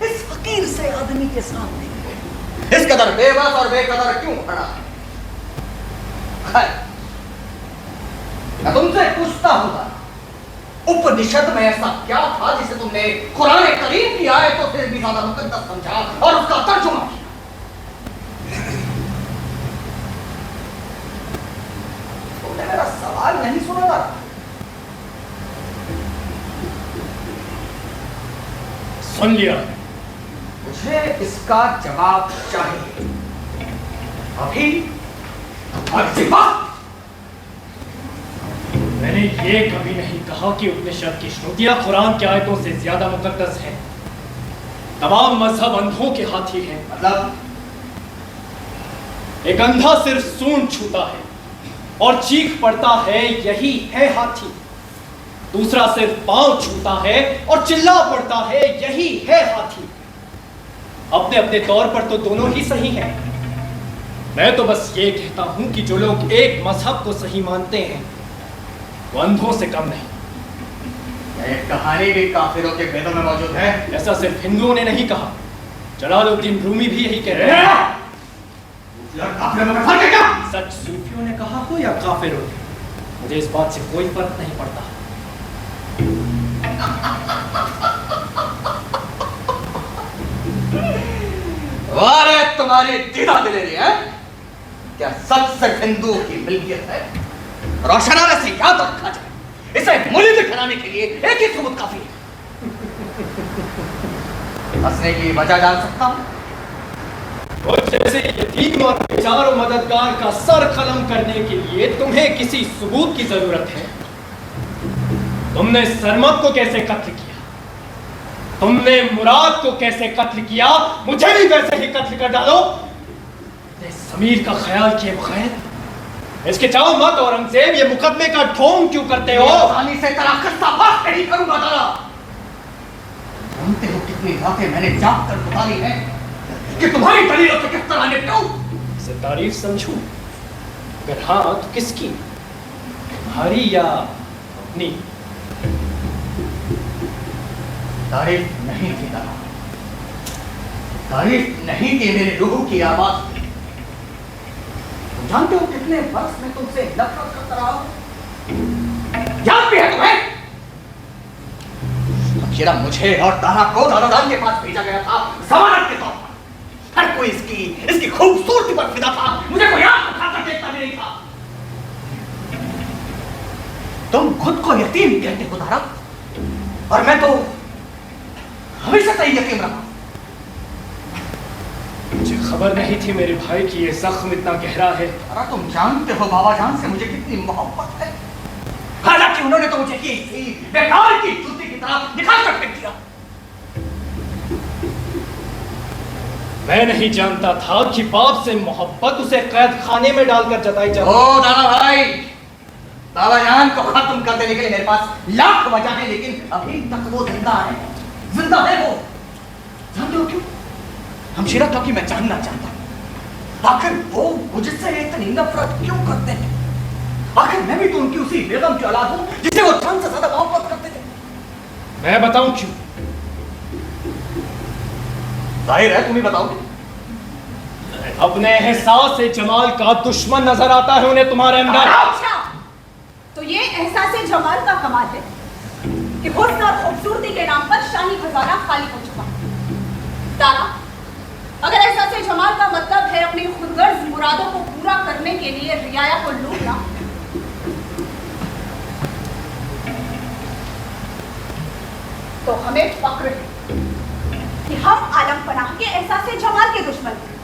इस फकीर से आदमी के सामने इस कदर बेबस और बेकदर क्यों खड़ा है? मैं तुमसे पूछता हूँ, उपनिषद में ऐसा क्या था जिसे तुमने कुरान करीम की आयतों से भी ज्यादा मुकद्दस समझा और उसका तर्जुमा किया? तुमने मेरा सवाल नहीं सुना था। सुन लिया। मुझे इसका जवाब चाहिए अभी और जवाब। मैंने ये कभी नहीं कहा कि उपनिषद की श्रुतियां कुरान की आयतों से ज्यादा मुकद्दस हैं। तमाम मजहब अंधों के हाथी हैं। मतलब एक अंधा सिर्फ सूंड छूता है और चीख पड़ता है, यही है हाथी। दूसरा सिर्फ पांव छूता है और चिल्ला पड़ता है, यही है हाथी। अपने अपने तौर पर तो दोनों ही सही हैं। मैं तो बस ये कहता हूं कि जो लोग एक मजहब को सही मानते हैं वो अंधों से कम नहीं। एक कहानी भी काफिरों के वेदों में मौजूद है। ऐसा सिर्फ हिंदुओं ने नहीं कहा, जलालुद्दीन रूमी भी यही कह रहे हैं। काफिरों में फर्क है क्या? सच सूफियों ने कहा हो या काफिरों ने, मुझे इस बात से कोई फर्क नहीं पड़ता। वारे तुम्हारी दीदा दिलेरी है क्या? सच से हिंदुओं की मिल्कियत है। रोशनाने से याद रखा जाए, इसे मुली में ठहराने के लिए एक ही सबूत काफी है। हंसने की वजह जान सकता हूं? वो जैसे यतीम और बेचारों मददगार का सर कलम करने के लिए तुम्हें किसी सबूत की जरूरत है। तुमने सरमद को कैसे कत्ल किया, तुमने मुराद को कैसे कत्ल किया, मुझे भी वैसे ही कत्ल कर डालो। समीर का ख्याल किए बगैर इसके जाओ मत औरंगजेब, ये मुकदमे का ढोंग क्यों करते हो? आसानी से तेरा किस्सा बात नहीं करूंगा तारा। जानते हो कितनी बातें मैंने जाग कर उतारी हैं कि तुम्हारी दलीलों से किस तरह निपटूं? इसे तारीफ समझूं? अगर हाँ तो किसकी, तुम्हारी या अपनी? तारीफ नहीं की तारा, तारीफ नहीं की मेरी रूह की आवाज। तुम जानते हो कितने वर्ष में तुमसे नफरत करता रहा हूं? याद भी है तुम्हें? अखीरा मुझे और तारा को दादाजान के पास भेजा गया था जमानत के तौर पर। हर कोई इसकी खूबसूरती पर फिदा था, मुझे कोई आंख उठाकर देखता भी नहीं था। तुम खुद को यतीम कहते हो तारा, और मैं तो हमेशा से यतीम रहा। मुझे खबर नहीं थी मेरे भाई की ये जख्म इतना गहरा है। अरे तुम जानते हो बाबा जान से मुझे कितनी मोहब्बत है, हालांकि उन्होंने तो मुझे की बेकार की जूती की तरह निकाल कर फेंक दिया। मैं नहीं जानता था कि बाप से मोहब्बत उसे कैद खाने में डालकर जताई जाती। ओ दादा भाई, बाबा जान को खत्म कर देने के लिए मेरे पास लाख वजह है, लेकिन अभी तक वो जिंदा है। जिंदा है वो। जानते हो क्यों? हमशीरा, क्योंकि मैं जानना चाहता हूं आखिर वो मुझसे इतनी नफरत क्यों करते हैं। आखिर मैं भी तो उनकी उसी बेगम की औलाद हूं जिसे वो जान से ज्यादा मोहब्बत करते थे। मैं बताऊं क्यों? जाहिर है तुम ही बताओगे। अपने एहसास जमाल का दुश्मन नजर आता है उन्हें तुम्हारे अंदर। अच्छा, तो ये एहसास जमाल का कमाल है कि हुस्न और खूबसूरती के नाम पर शाही खजाना खाली हो चुका। तारा, अगर एहसास जमाल का मतलब है अपनी खुदगर्ज मुरादों को पूरा करने के लिए रियाया को लूटना, तो हमें फक्र है कि हम आलम पनाह के एहसास जमाल के दुश्मन हैं।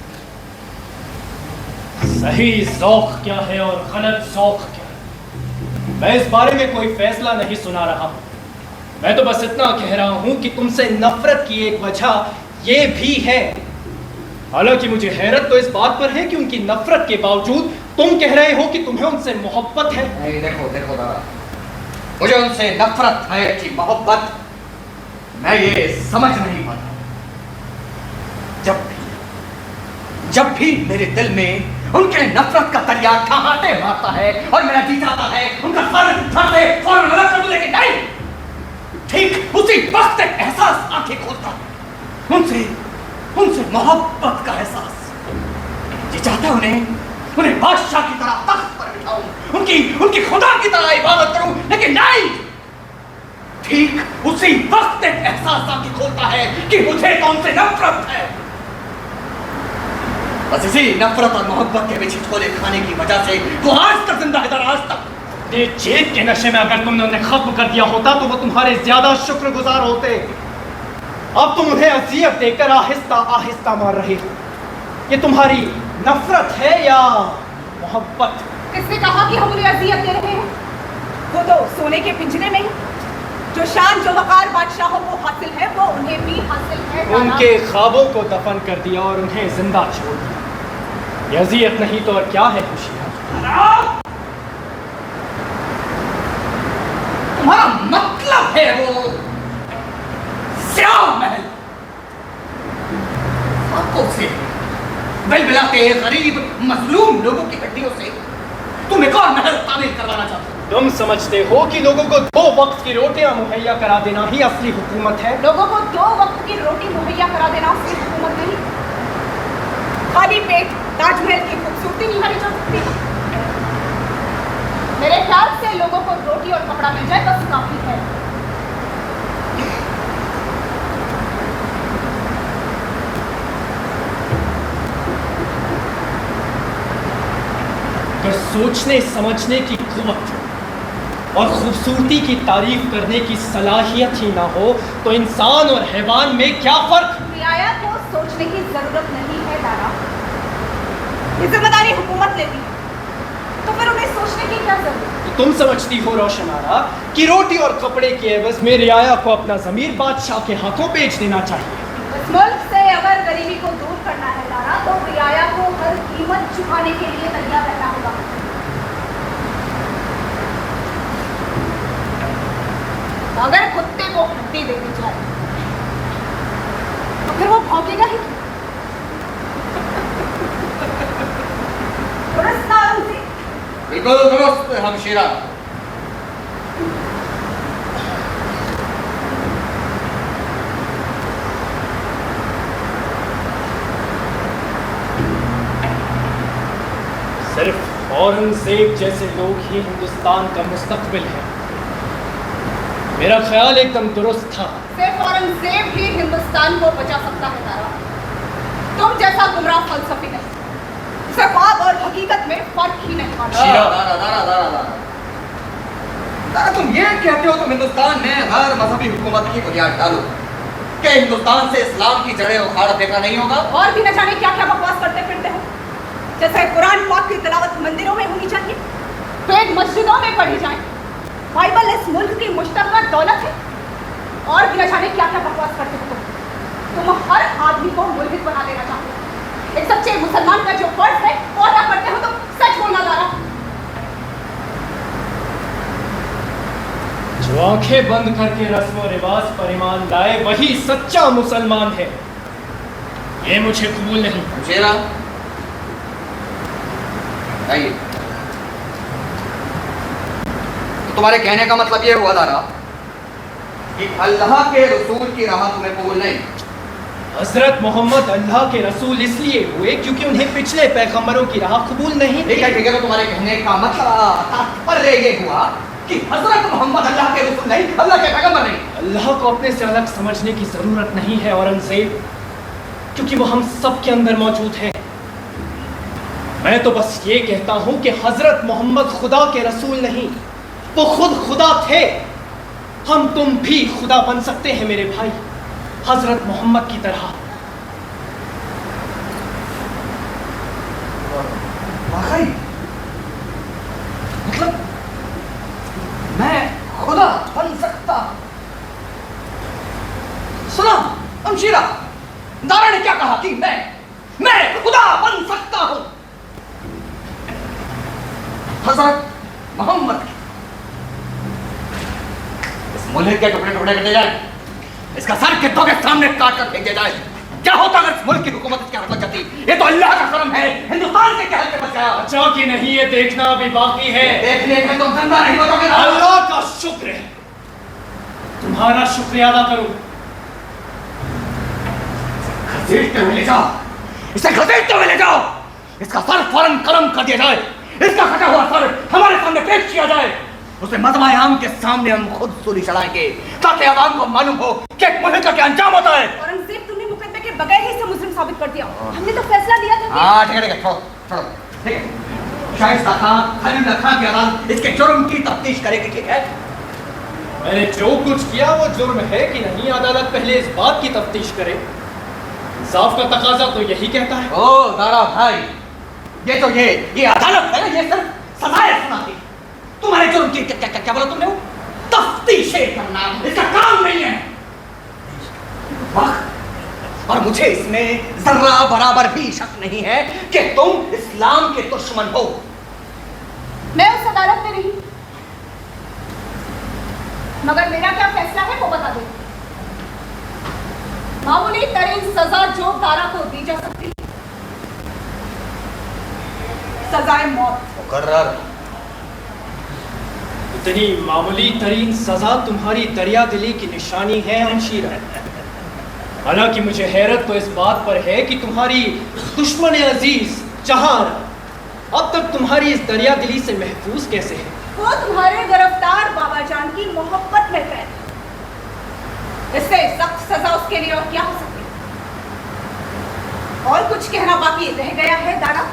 सही ज़ौक़ क्या है और गलत ज़ौक़ क्या है, मैं इस बारे में कोई फैसला नहीं सुना रहा हूं। मैं तो बस इतना कह रहा हूं कि तुमसे नफरत की एक वजह ये भी है। हालांकि मुझे हैरत तो इस बात पर है कि उनकी नफरत के बावजूद तुम कह रहे हो कि तुम्हें उनसे मोहब्बत है। नहीं, देखो देखो दादा, मुझे उनसे नफरत है कि मोहब्बत, मैं ये समझ नहीं पाता। जब भी मेरे दिल में उनके नफरत का दरिया ठहाटे मारता है और मेरा जी चाहता है उनका सर धड़ से फौरन अलग कर दूं, लेकिन नहीं, ठीक उसी वक्त एक एहसास आंखें खोलता है, उनसे मोहब्बत का एहसास। जी चाहता है उन्हें बादशाह की तरह तख्त पर बिठाऊं, उनकी खुदा की तरह इबादत करूं, लेकिन नहीं, ठीक उसी वक्त एक एहसास आंखें खोलता है कि मुझे तो उनसे नफरत है। बस इसी नफरत और मोहब्बत के पीछे छोले खाने की वजह से वो आज तक जिंदा है, आज तक। ये जेब के नशे में अगर तुमने उन्हें खत्म कर दिया होता तो वो तुम्हारे ज्यादा शुक्रगुजार होते। अब तुम उन्हें अजियत देकर आहिस्ता आहिस्ता मार रहे हो। ये तुम्हारी नफरत है या मोहब्बत? किसने कहा कि हम उन्हें अजियत दे रहे हैं? वो तो सोने के पिंजरे में है। जो शान जो वकार बादशाहों को हासिल है वो उन्हें भी हासिल है। उनके ख्वाबों को दफन कर दिया और उन्हें जिंदा छोड़ दिया। ये अजियत नहीं तो और क्या है खुशियां? तुम्हारा मतलब है वो श्याम महल, आंखों से बिलबिलाते गरीब मजलूम लोगों की हड्डियों से तुम एक और महल तामीर करवाना चाहते हो। तुम समझते हो कि लोगों को 2 वक्त की रोटियां मुहैया करा देना ही असली हुकूमत है? लोगों को 2 वक्त की रोटी मुहैया करा देना असली हुकूमत नहीं। खाली पेट ताजमहल की खूबसूरती नहीं हरी जा सकती। मेरे ख्याल से लोगों को रोटी और कपड़ा मिल जाए बस काफी है। अगर सोचने समझने की कुव्वत और खूबसूरती की तारीफ करने की सलाहियत ही ना हो तो इंसान और हैवान में क्या फर्क? रियाया को सोचने की जरूरत नहीं है तारा, ये जिम्मेदारी हुकूमत लेती है, तो फिर उन्हें सोचने की क्या जरूरत? तो तुम समझती हो रोशनारा कि रोटी और कपड़े के एवज में रियाया को अपना ज़मीर बादशाह के हाथों बेच देना चाहिए? इस मुल्क से अगर गरीबी को दूर करना है तारा, तो रियाया को हर कीमत चुकाने के लिए तैयार रहना होगा। अगर कुत्ते को हड्डी दे दी जाए तो फिर वो भौंकेगा ही। बिल्कुल दुरुस्त हमशीरा। सिर्फ औरंगजेब जैसे लोग ही हिंदुस्तान का मुस्तकबिल है। मेरा ख्याल एकदम दुरुस्त था। सिर्फ औरंगजेब ही हिंदुस्तान को बचा सकता है तारा, तुम जैसा गुमराह फलसफी नहीं। सिर्फ ख्वाब और हकीकत में फर्क ही नहीं मालूम। दारा, तुम ये कहते हो तुम हिंदुस्तान में गैर मजहबी हुकूमत की बुनियाद डालो, क्या हिंदुस्तान से इस्लाम की जड़ें उखाड़ फेंका नहीं होगा? और भी न जाने क्या क्या बकवास करते फिरते हो। जैसे कुरान पाक की तिलावत मंदिरों में होनी चाहिए, वेद मस्जिदों में पढ़ी जाए, बाइबल इस मुल्क की मुश्तरका दौलत है। और भी न जाने क्या क्या बकवास करते हो तुम हर आदमी को मुल्हिद बना देना चाहते हो। एक सच्चे मुसलमान का जो फर्ज है वो अदा करते हो तो सच बोलना तारा। जो आंखें बंद करके रस्म और रिवाज पर ईमान लाए वही सच्चा मुसलमान है। ये मुझे कबूल नहीं। शेरा आइए, तो तुम्हारे कहने का मतलब ये हुआ दारा कि अल्लाह के रसूल की राह तुम्हें कबूल नहीं? हजरत मोहम्मद अल्लाह के रसूल इसलिए हुए क्योंकि उन्हें पिछले पैगंबरों की राह कबूल नहीं थी। ठीक है, तो तुम्हारे कहने का मतलब तात्पर्य ये हुआ कि हजरत मोहम्मद अल्लाह के रसूल नहीं, अल्लाह के पैगंबर नहीं। अल्लाह को अपने से अलग समझने की जरूरत नहीं है औरंगजेब, क्योंकि वो हम सब के अंदर मौजूद है। मैं तो बस ये कहता हूं कि हजरत मोहम्मद खुदा के रसूल नहीं, वो खुद खुदा थे। हम तुम भी खुदा बन सकते हैं मेरे भाई, हजरत मोहम्मद की तरह। वाकई मतलब मैं खुदा बन सकता? सुना अमशीरा, दारा ने क्या कहा कि मैं खुदा बन सकता हूं। हजरत मोहम्मद इस मुल्क के टुकड़े टुकड़े कटे जाए, इसका सर कितों के सामने काट कर फेंक दिया जाए। क्या होता अगर इस मुल्क की हुकूमत इसके हाथ लग जाती? ये तो अल्लाह का करम है, हिंदुस्तान के कहल पे बचाया। अच्छा कि नहीं ये देखना अभी बाकी है। देखने में तुम जिंदा नहीं बचोगे। अल्लाह का शुक्र है, तुम्हारा शुक्रिया अदा करूं। घसीटते हुए ले जाओ, इसे घसीटते हुए ले जाओ। इसका सर फौरन कलम कर दिया जाए, इसका कटा हुआ सर हमारे सामने पेश किया जाए। उसे मजमा-ए आम के सामने हम खुद सूली चढ़ाएंगे ताकि आवाम को मालूम हो कि एक मुल्क का क्या अंजाम होता है। औरंगजेब, तुमने मुकदमे के बगैर ही इसे मुस्लिम साबित कर दिया। हमने तो फैसला लिया था हाँ ठीक है, छोड़ो ठीक है। शाइस्ता खान, खलील खान की अदालत इसके जुर्म की तफ्तीश करेगी, ठीक है? मैंने जो कुछ किया वो जुर्म है कि नहीं, अदालत पहले इस बात की तफ्तीश करे। इंसाफ का तकाजा तो यही कहता है। ओ दारा भाई, ये तो ये अदालत है, ये सिर्फ सजाएं सुनाती। तुम्हारे जुर्म की क्या बोला तुमने? वो तफ्तीशें करना इसका काम नहीं है। वाह, और मुझे इसमें जर्रा बराबर भी शक नहीं है कि तुम इस्लाम के दुश्मन हो। मैं उस अदालत में नहीं, मगर मेरा क्या फैसला है वो बता दो। मामूली तरीन सजा जो दारा को दी जा सकती, सजाए मौत। मुकर्रर। इतनी मामूली तरीन सजा तुम्हारी दरिया दिली की निशानी है हमशीरा। हालांकि मुझे हैरत तो इस बात पर है कि तुम्हारी दुश्मन अजीज जहां अब तक तुम्हारी इस दरिया दिली से महफूज कैसे है। वो तुम्हारे गिरफ्तार बाबा जान की मोहब्बत में कैद है। इससे सख्त सजा उसके लिए और क्या हो सकती? और कुछ कहना बाकी रह गया है दारा?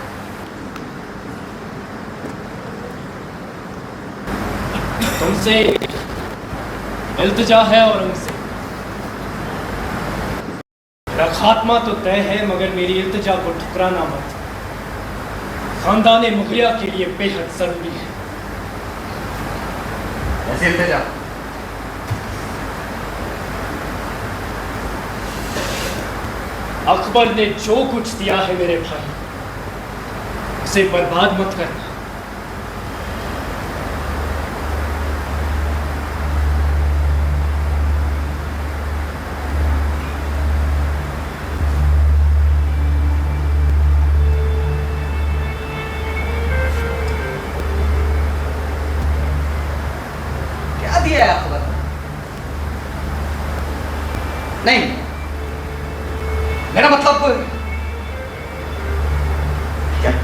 तुमसे इल्तिजा है और उनसे मेरा खात्मा तो तय है, मगर मेरी इल्तिजा को ठुकराना मत। खानदान मुगलिया के लिए बेहद जरूरी है। ऐसे इल्तिजा? अकबर ने जो कुछ दिया है मेरे भाई, उसे बर्बाद मत करना। नहीं, मेरा मतलब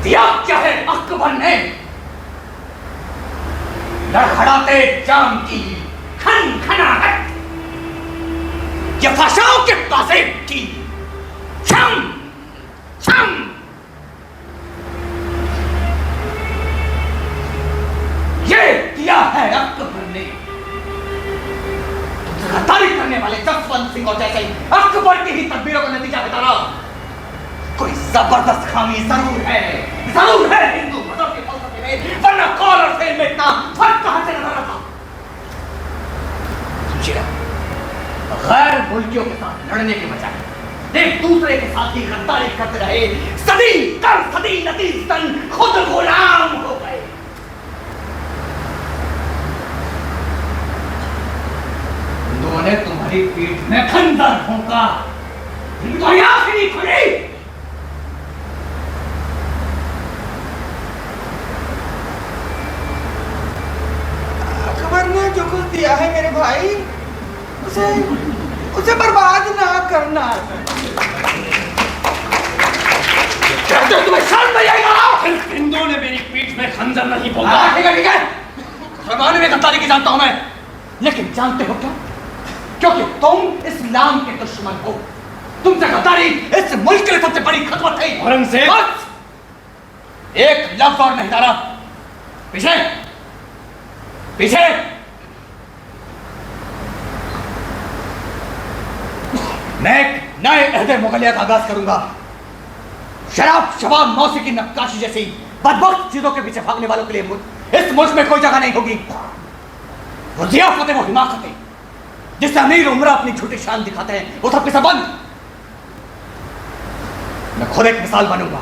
दिया क्या है अकबर ने? लड़खड़ाते जाम की खनखनाहट, ये फसाओं के पासे की छम छम, ये दिया है अकबर ने। गद्दारी करने वाले जसवंत सिंह और जैसे अकबर की ही तदबीरों का नतीजा है तारा। कोई जबरदस्त खामी जरूर है हिंदू मजहब के फलसफे में, वरना कौल और फेल में इतना फर्क कहां से नजर आता? गैर मुल्कियों के साथ लड़ने के बजाय एक दूसरे के साथ ही गद्दारी करते रहे, सदी कर सदी नतीजतन खुद गुलाम हो गए। हिंदुओं ने तुम्हारी पीठ में खंजर भोंका, तुम्हारी आखिरी खुली। अकबर ने जो कुछ दिया है मेरे भाई, उसे बर्बाद ना करना। अंदर नहीं बोलता। ठीक है ठीक है, फरमाने में गद्दारी की जानता हूं मैं, लेकिन जानते हो क्या? क्योंकि तुम इस्लाम के दुश्मन हो, तुमसे गद्दारी इस मुल्क के लिए सबसे बड़ी खतरा थी। औरंगजेब, बस एक लफ्ज और नहीं डाला। पीछे पीछे। मैं एक नए अहदे मुगलिया का आगाज करूंगा। शराब, शबाब, मौसीकी, नक्काशी जैसी बदबख्त चीजों के पीछे भागने वालों के लिए इस मुल्क में कोई जगह नहीं होगी। वो जियाफतें, वो हिमाकतें जिससे अमीर उमरा अपनी झूठी शान दिखाते हैं, वो सब के सब बंद। मैं खुद एक मिसाल बनूंगा।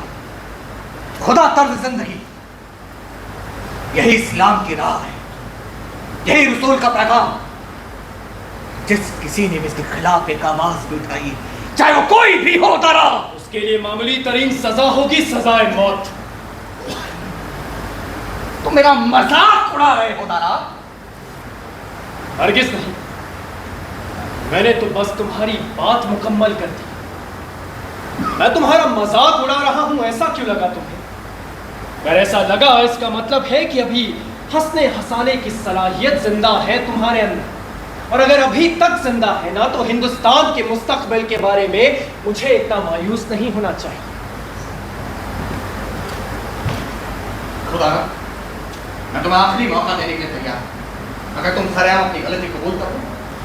खुदा तर्ज जिंदगी, यही इस्लाम की राह है, यही रसूल का पैगाम। जिस किसी ने भी इसके खिलाफ एक आवाज भी उठाई, चाहे वो कोई भी हो तारा, उसके लिए मामूली तरीन सजा होगी, सजाए मौत। तुम मेरा मजाक उड़ा रहे हो तारा? हरगिज नहीं, मैंने तो बस तुम्हारी बात मुकम्मल कर दी। मैं तुम्हारा मजाक उड़ा रहा हूं ऐसा क्यों लगा तुम्हें? अगर ऐसा लगा, इसका मतलब है कि अभी हंसने हंसाने की सलाहियत जिंदा है तुम्हारे अंदर, और अगर अभी तक जिंदा है ना, तो हिंदुस्तान के मुस्तकबिल के बारे में मुझे इतना मायूस नहीं होना चाहिए। खुदा, मैं तुम्हें आखिरी मौका देने के लिए तैयार हूं। अगर तुम सरेआम अपनी गलती कबूल करो,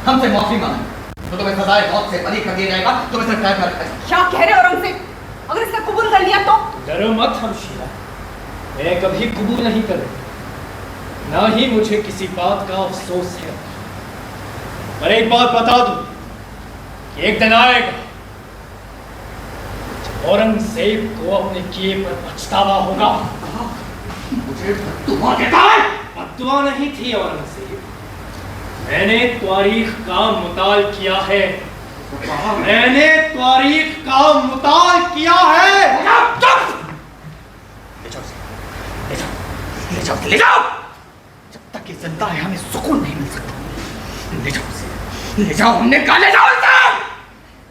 हमसे माफी मांगे, तो तुम्हें सजाए मौत से बरी कर दिया जाएगा। तुम्हें सिर्फ कैद में रखा जाएगा। क्या कह रहे हो औरंगजेब? अगर इसने कबूल कर लिया तो? डरो मत हमशीरा, मैं कभी कबूल नहीं करूंगा, ना ही मुझे किसी बात का अफसोस है। पर एक बात बता दूं कि एक दिन आएगा औरंगजेब को अपने किए पर पछतावा होगा। मुझे बद्दुआ देता है? बद्दुआ नहीं थी औरंगजेब, मैंने तारीख का मुताल किया है। मैंने तारीख का मुताल किया है। ले जाओ ले जाओ, जब तक ये जिंदा है हमें सुकून नहीं मिल सकता। ले जाओ ले जाओ, हमने कहा ले जाओ इसे।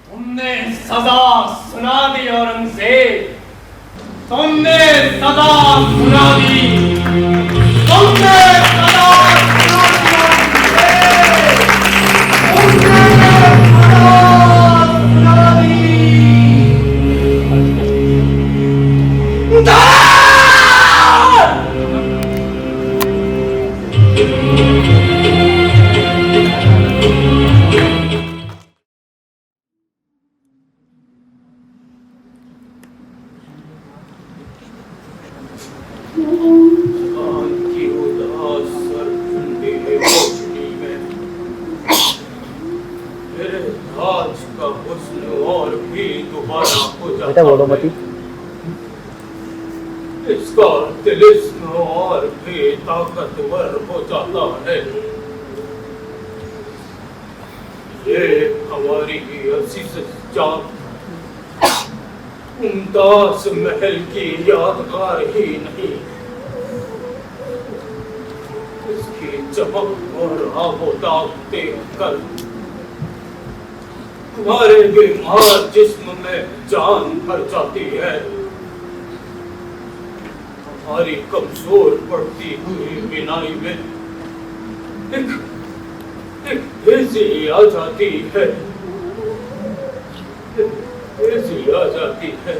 तुमने सजा सुना दी औरंगजेब, तुमने सजा सुना दी, तुमने सजा सुना दी, तुमने सजा सुना दी। बेटा बोलो मती। इसका तिलिस्म और भी ताकतवर हो जाता है। ये हमारी अजीज जान मुमताज महल की यादगार ही नहीं, इसकी चमक और आबोताब देख कर हमारे बीमार जिस्म में जान भर जाती है, हमारी कमजोर पड़ती हुई बीनाई में एक तेजी आ जाती है, तेजी आ जाती है।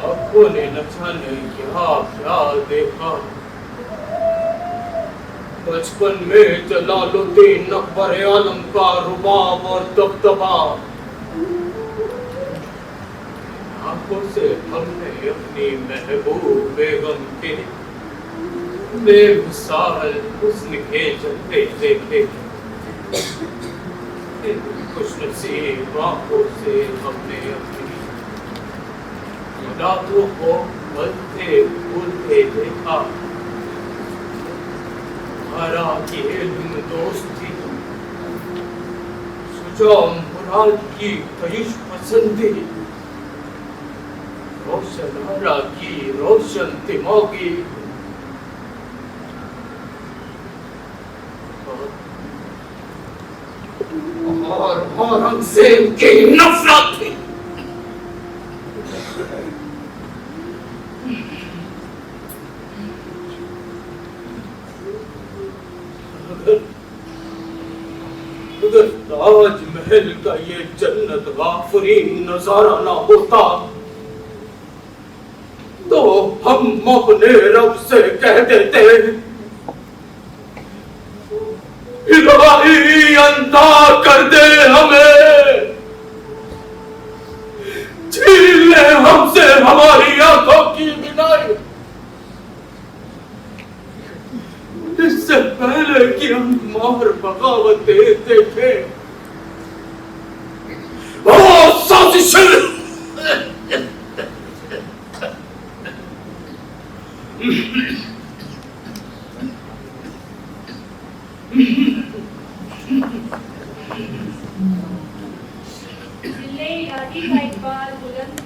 आंखों ने न जाने क्या क्या देखा, बचपन में जलालुद्दीन अकबर आलम का रुबाब और दबदबा, आंखों से हमने अपनी महबूब बेगम के बेमिसाल हुस्न के जलवे देखे, खुशनसीब आंखों से हमने अपनी रातों को बलते फूलते देखा। हमारा की इल्म दोस्ती, सुजा मुराद की ख्वाहिश पसंदी, रोशन हरा की रोशन दिमागी, और औरंगजेब की नफरत थी। ताजमहल का ये जन्नत आफरीन नजारा ना होता तो हम अपने रब से कह देते, इलाही अंधा कर दे हमें, छीन ले हमसे हमारी आंखों की बिनाई। इससे पहले कि हम मार बगावतें देखें, वो साजिशें इरादी का इकबाल बुलंद,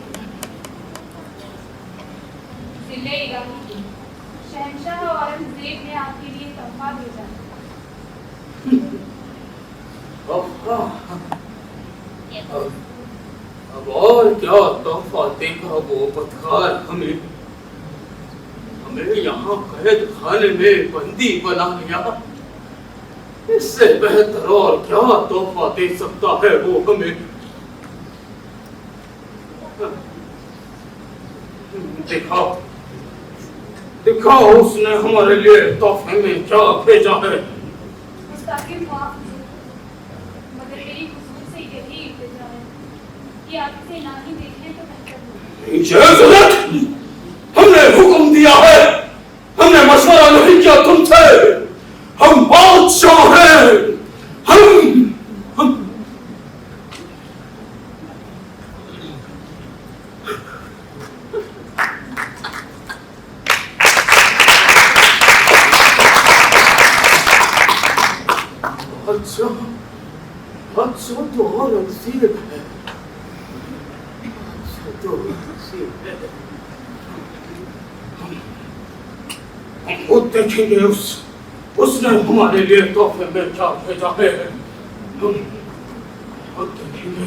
जिले इरादी शहंशाह औरंगजेब ने आपके लिए तोहफा भेजा। अब और क्या तोहफा देगा वो बदकार हमें यहाँ कैद खाने में बंदी बना लिया। इससे बेहतर और क्या तोहफा दे सकता है वो हमें। दिखाओ दिखाओ उसने हमारे लिए तोहफे में क्या भेजा है। मुस्ताकिम माफ कीजिए, मगर मेरी हुजूर से यही इल्तिजा है कि आप इसे ना ही देखें तो बेहतर होगा। हमने हुक्म दिया है, हमने मशवरा नहीं किया तुमसे। हम बादशाह हैं, हम अच्छा तो और नसीब है, अच्छा तो नसीब है। हम खुद देखेंगे उसने हमारे लिए तोहफे में क्या भेजा है। हम खुद देखेंगे।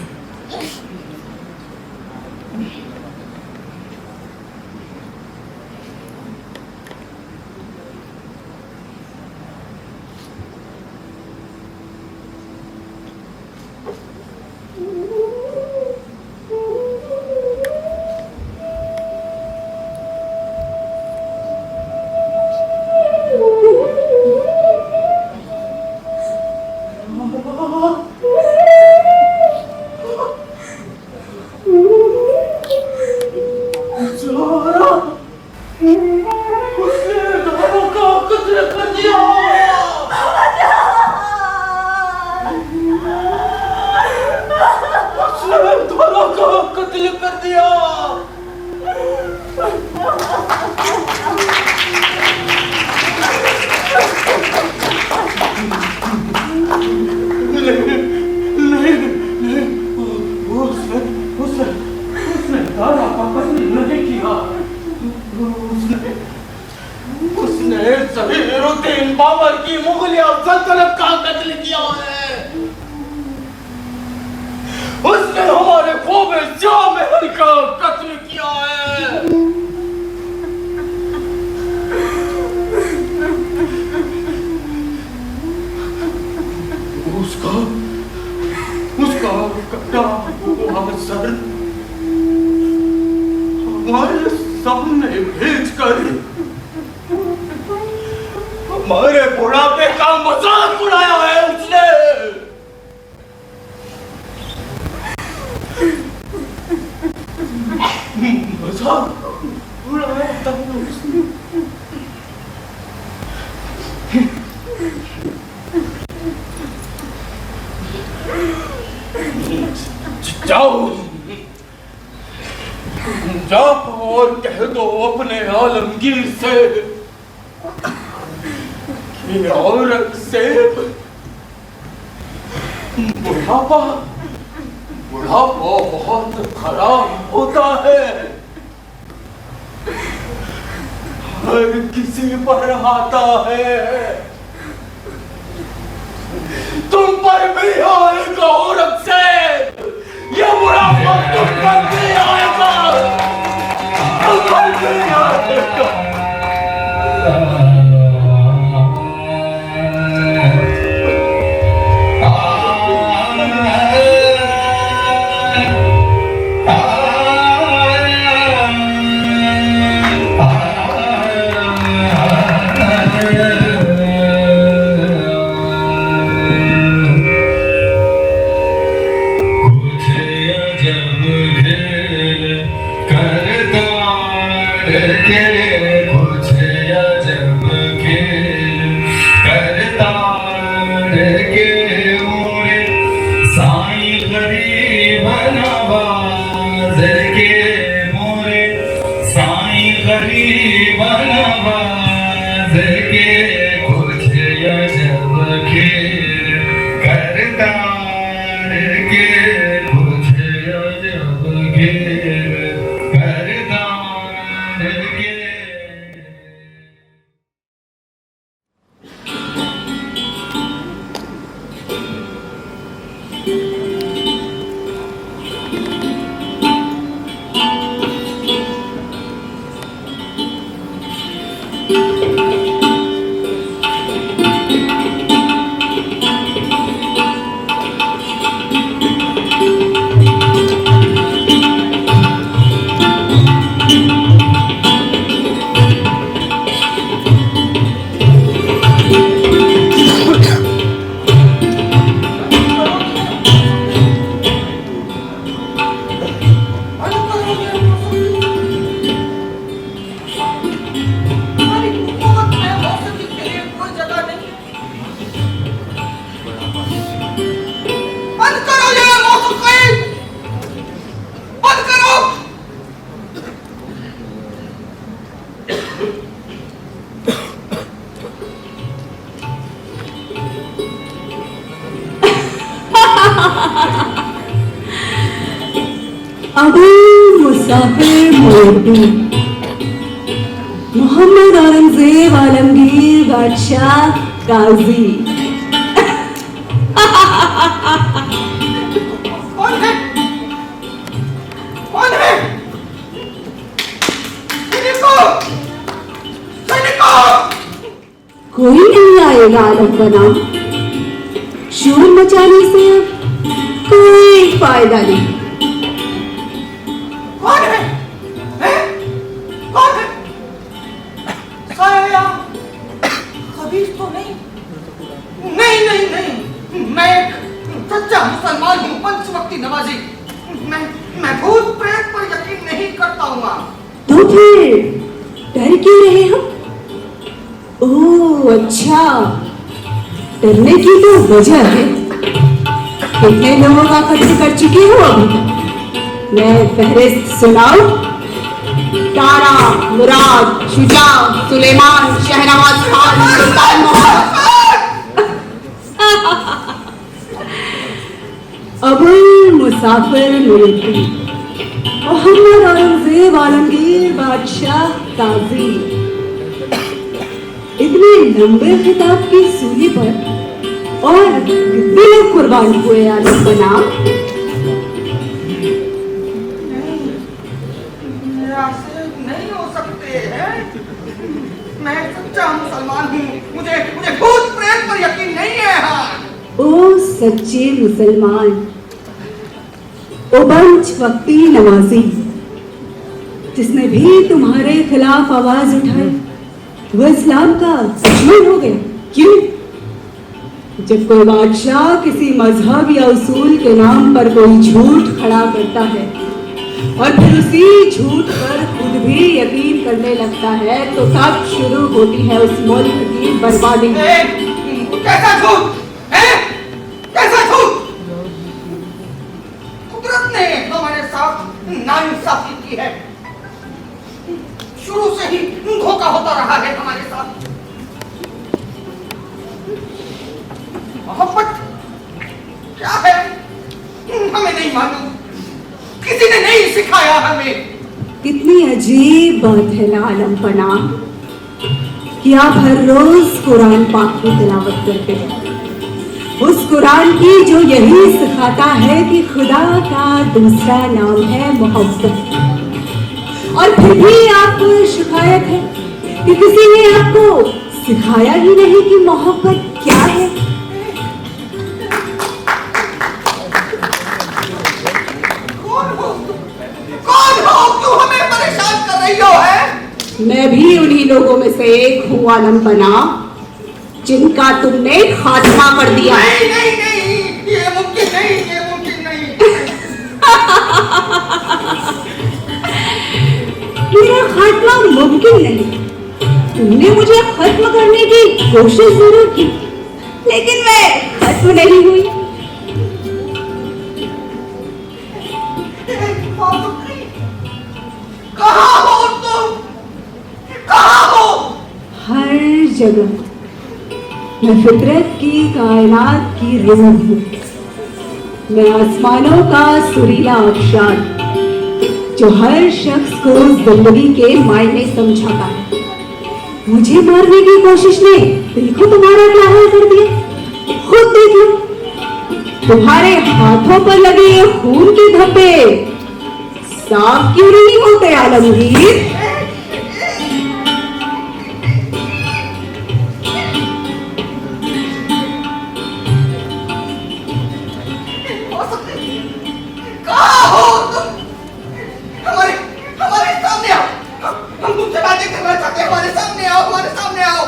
जाओ और कह दो अपने आलमगीर से कि औरंगजेब बुढ़ापा बहुत खराब होता है, हर किसी पर आता है। तुम पर भी आएगा औरंगजेब, ये बुढ़ापा तुम पर भी आएगा, तुम पर भी आएगा। अबू मुसाफिर मोटू मोहम्मद औरंगजेब आलमगीर बादशाह गाजी। कौन है? कौन है? सैनिकों! कोई नहीं आएगा आलम का नाम। शोर मचाने से अब कोई फायदा नहीं। कौन है? हैं? कौन है? साया खबीज तो नहीं? नहीं, मैं एक सच्चा मुसलमान हूँ, पंचवक्ती नमाजी। मैं भूत प्रेत पर यकीन नहीं करता हूँ। तो फिर डर क्यों रहे हो? ओह अच्छा, डरने की तो वजह है। कितने लोगों का कत्ल कर चुकी हो अभी? मैं फहरिस्त सुनाऊं? तारा, मुराद, शुजा, सुलेमान, शहनवाज खान, सुल्तान मोहम्मद। अबुल मुसाफिर मुल्की मोहम्मद औरंगजेब आलमगीर बादशाह गाजी। इतने लंबे खिताब की सूली पर और कितने लोग कुर्बान हुए आलम का नाम? नहीं हो सकते हैं। मैं सच्चा मुसलमान हूँ, मुझे भूत प्रेत पर यकीन नहीं है। हाँ। ओ सच्चे मुसलमान, ओ पंचवक्ती नमाजी, जिसने भी तुम्हारे खिलाफ आवाज उठाई वो इस्लाम का दुश्मन हो गया। क्यों? जब कोई बादशाह किसी मजहब या उसूल के नाम पर कोई झूठ खड़ा करता है और फिर उसी झूठ पर खुद भी यकीन करने लगता है, तो तब शुरू होती है उस मुल्क की बर्बादी। कैसा झूठ है? कैसा झूठ? कुदरत ने हमारे साथ नाइंसाफी की है। शुरू से ही धोखा होता रहा है हमारे साथ। मोहब्बत क्या है हमें नहीं मालूम, किसी ने नहीं सिखाया हमें। कितनी अजीब बात है ना आलम पना कि आप हर रोज कुरान पाक की तिलावत करते हैं, उस कुरान की जो यही सिखाता है कि खुदा का दूसरा नाम है मोहब्बत, और फिर भी आपको शिकायत है कि किसी ने आपको सिखाया ही नहीं कि मोहब्बत क्या है। कौन हो? क्यों हमें परेशान कर रही हो? है मैं भी उन्हीं लोगों में से एक हूँ आलम पना, जिनका तुमने खात्मा कर दिया। नहीं नहीं नहीं, ये मुमकिन नहीं, ये मुमकिन नहीं। मेरा खात्मा मुमकिन तुमने मुझे खत्म करने की कोशिश जरूर की, लेकिन मैं खत्म नहीं हुई। कहाँ हो तुम? कहाँ हो? हर जगह मैं फितरत की, कायनात की रूह हूँ। मैं आसमानों का सुरीला अक्षर जो हर शख्स को जिंदगी के मायने समझाता है। मुझे मारने की कोशिश ने देखो तुम्हारा क्या हाल कर दिया। खुद देख लो, तुम्हारे हाथों पर लगे ये खून के धब्बे साफ क्यों नहीं होते आलमगीर? कहाँ हो तुम? हमारे सामने आओ। हम तुमसे बातें करना चाहते हैं। हमारे सामने आओ, हमारे सामने आओ।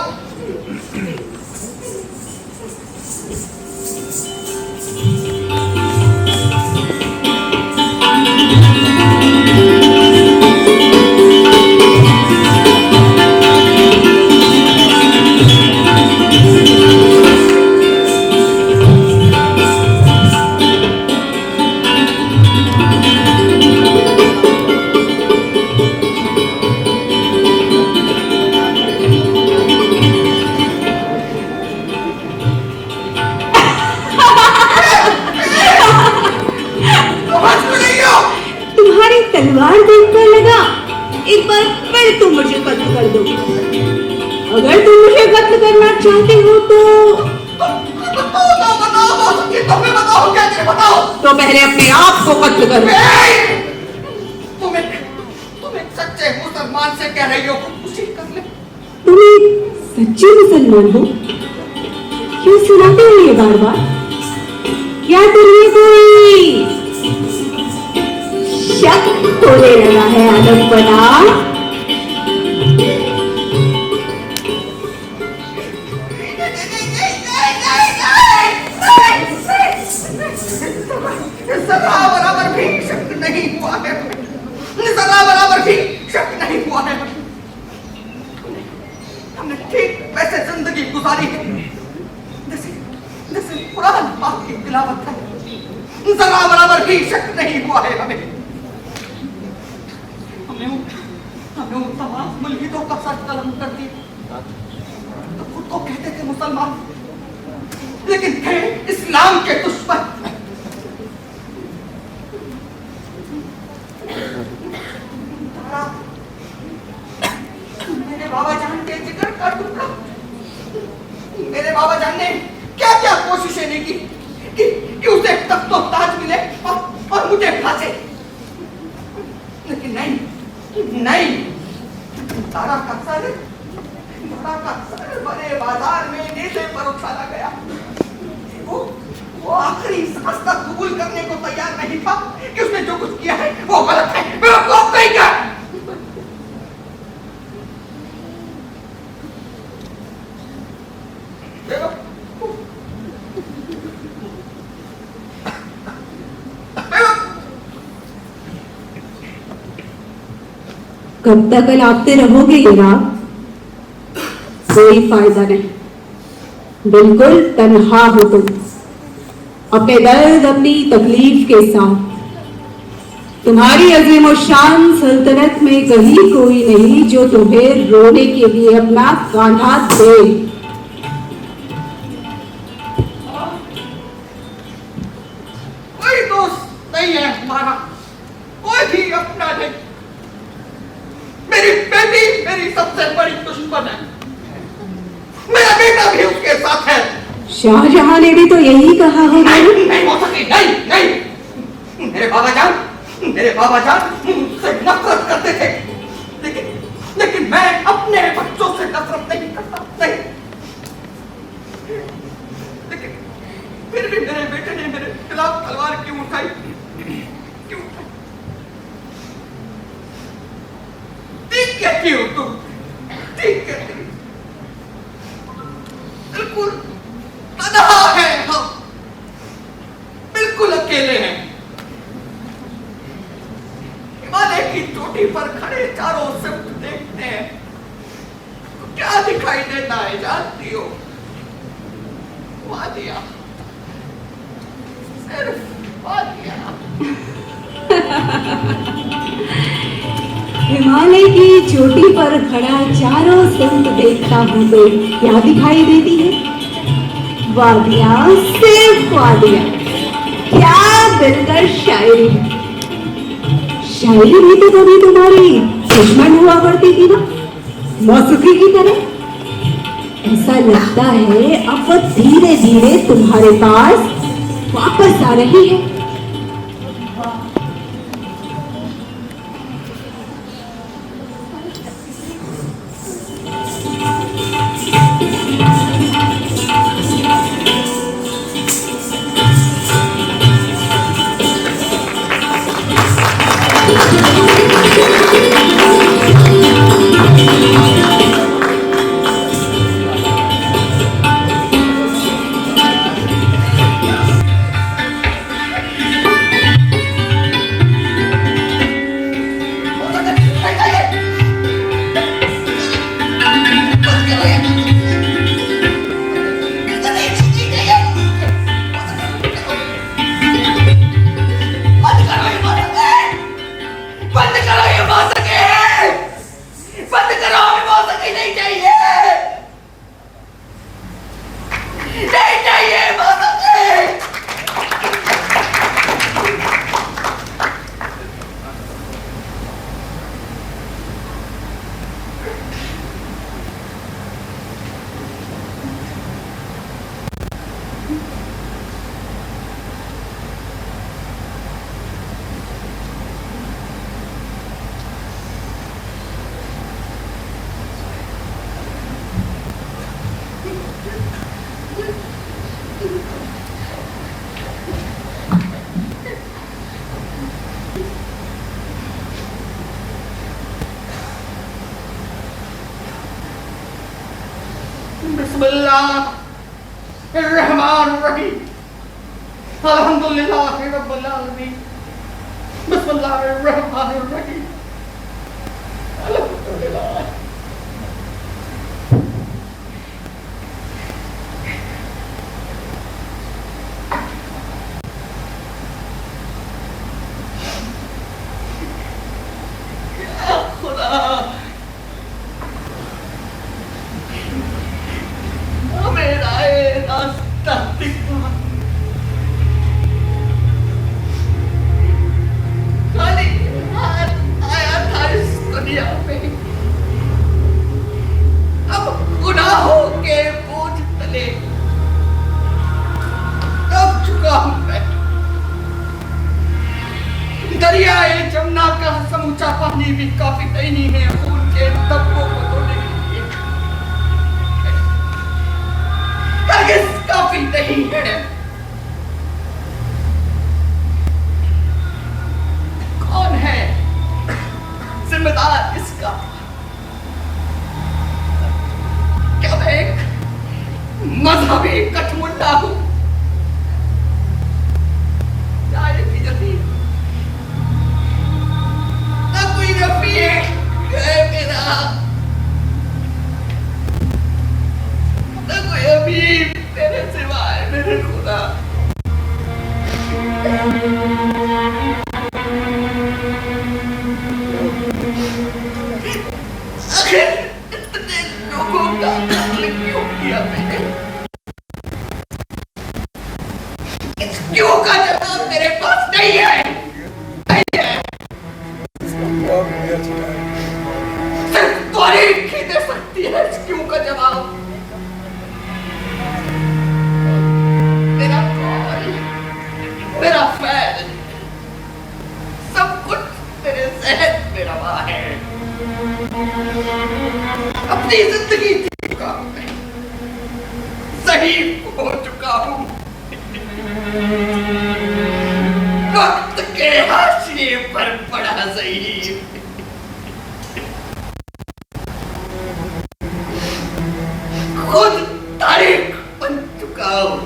तुम्हारी तलवार देखकर लगा एक बार फिर तुम मुझे कत्ल कर दो। अगर तुम मुझे कत्ल करना चाहते हो तो बताओ क्या करे, बताओ। तो पहले अपने आप को कत्ल करो। तुम एक सच्चे मुसलमान से कह रही हो खुदकुशी कर ले। तुम एक सच्चे मुसलमान हो? क्यों सुनाते हो ये बार बार? क्या तुम्हें कोई शक होने लगा है आदम बना? जरा बराबर भी शक नहीं हुआ है। जरा बराबर भी शक नहीं हुआ है। हमने ठीक वैसे जिंदगी गुजारी है जैसे कुरान पाक की तिलावत है। जरा बराबर भी शक नहीं हुआ है हमें। हमने उन तमाम मुल्हिदों का सर कलम कर दिया तो खुद को कहते थे मुसलमान, लेकिन थे इस्लाम के दुश्मन। मेरे बाबा जान के जिगर का टुकड़ा, मेरे बाबा जान ने क्या क्या कोशिशें नहीं की कि उसे तख्तो ताज मिले और मुझे फांसे, लेकिन नहीं। तारा का सर बड़े बाजार में नेज़े पर उछाला गया। वो आखिरी सांस तक कबूल करने को तैयार नहीं था कि उसने जो कुछ किया है वो गलत है। बेवकूफ कहीं का। कब तक लापते रहोगे ये राग? कोई फायदा नहीं। बिल्कुल तन्हा हो तुम, अपने दर्द अपनी तकलीफ के साथ। तुम्हारी अजीम और शान सल्तनत में कहीं कोई नहीं जो तुम्हें रोने के लिए अपना कान्हा दे। कोई दोस्त नहीं है हमारा, कोई भी अपना नहीं। मेरी बेटी मेरी सबसे बड़ी दुश्मन है। मेरा बेटा भी उसके साथ है। शाहजहां ने भी तो यही कहा होगा। नहीं हो सके। नहीं। मेरे बाबा जान मुझसे नफरत करते थे, लेकिन मैं अपने बच्चों से नफरत नहीं करता। नहीं, लेकिन फिर भी मेरे बेटे ने मेरे खिलाफ तलवार क्यों उठाई? ठीक कहती हो तुम, ठीक कहती हो। बिल्कुल तन्हा है हम, बिल्कुल अकेले हैं। हिमालय की चोटी पर खड़े चारों सिर्फ देखते हैं। क्या दिखाई देता है जानती हो? वादिया, सिर्फ वादिया। हिमालय की चोटी पर खड़ा चारों संत देखता हूँ तो क्या दिखाई देती है? वादियाँ, सिर्फ वादियाँ। क्या दिलकश शायरी है। शायरी भी तो कभी तुम्हारी दुश्मन हुआ करती थी ना, मौसीकी की तरह। ऐसा लगता है अब वो धीरे धीरे तुम्हारे पास वापस आ रही है। बिस्मिल्लाहिर्रहमानिर्रहीम। अल्हम्दुलिल्लाहि रब्बिल आलमीन। बिस्मिल्लाहिर्रहमानिर्रहीम। अल्हम्दुलिल्लाह। दरियाए जमुना का समूचा पानी भी काफी नहीं है खून के धब्बों को धोने के लिए। हरगिज़ काफी नहीं है। कौन है जिम्मेदार इसका? क्या मैं एक मजहबी कठमुंडा हूं? तेरे सिवाय मेरे खुदा आखिर इतने लोगों का कत्ल क्यों किया मैंने? इस क्यों का जवाब मेरे पास नहीं है। सिर्फ तारीख ही दे सकती है इस क्यों का जवाब। मेरा फैल सब कुछ तेरे ज़हन में रवा है। अपनी जिंदगी जी चुका हूं मैं, शहीद हो चुका हूं। वक्त के हाशिए पर पड़ा शहीद। खुद तारीख बन चुका हूं।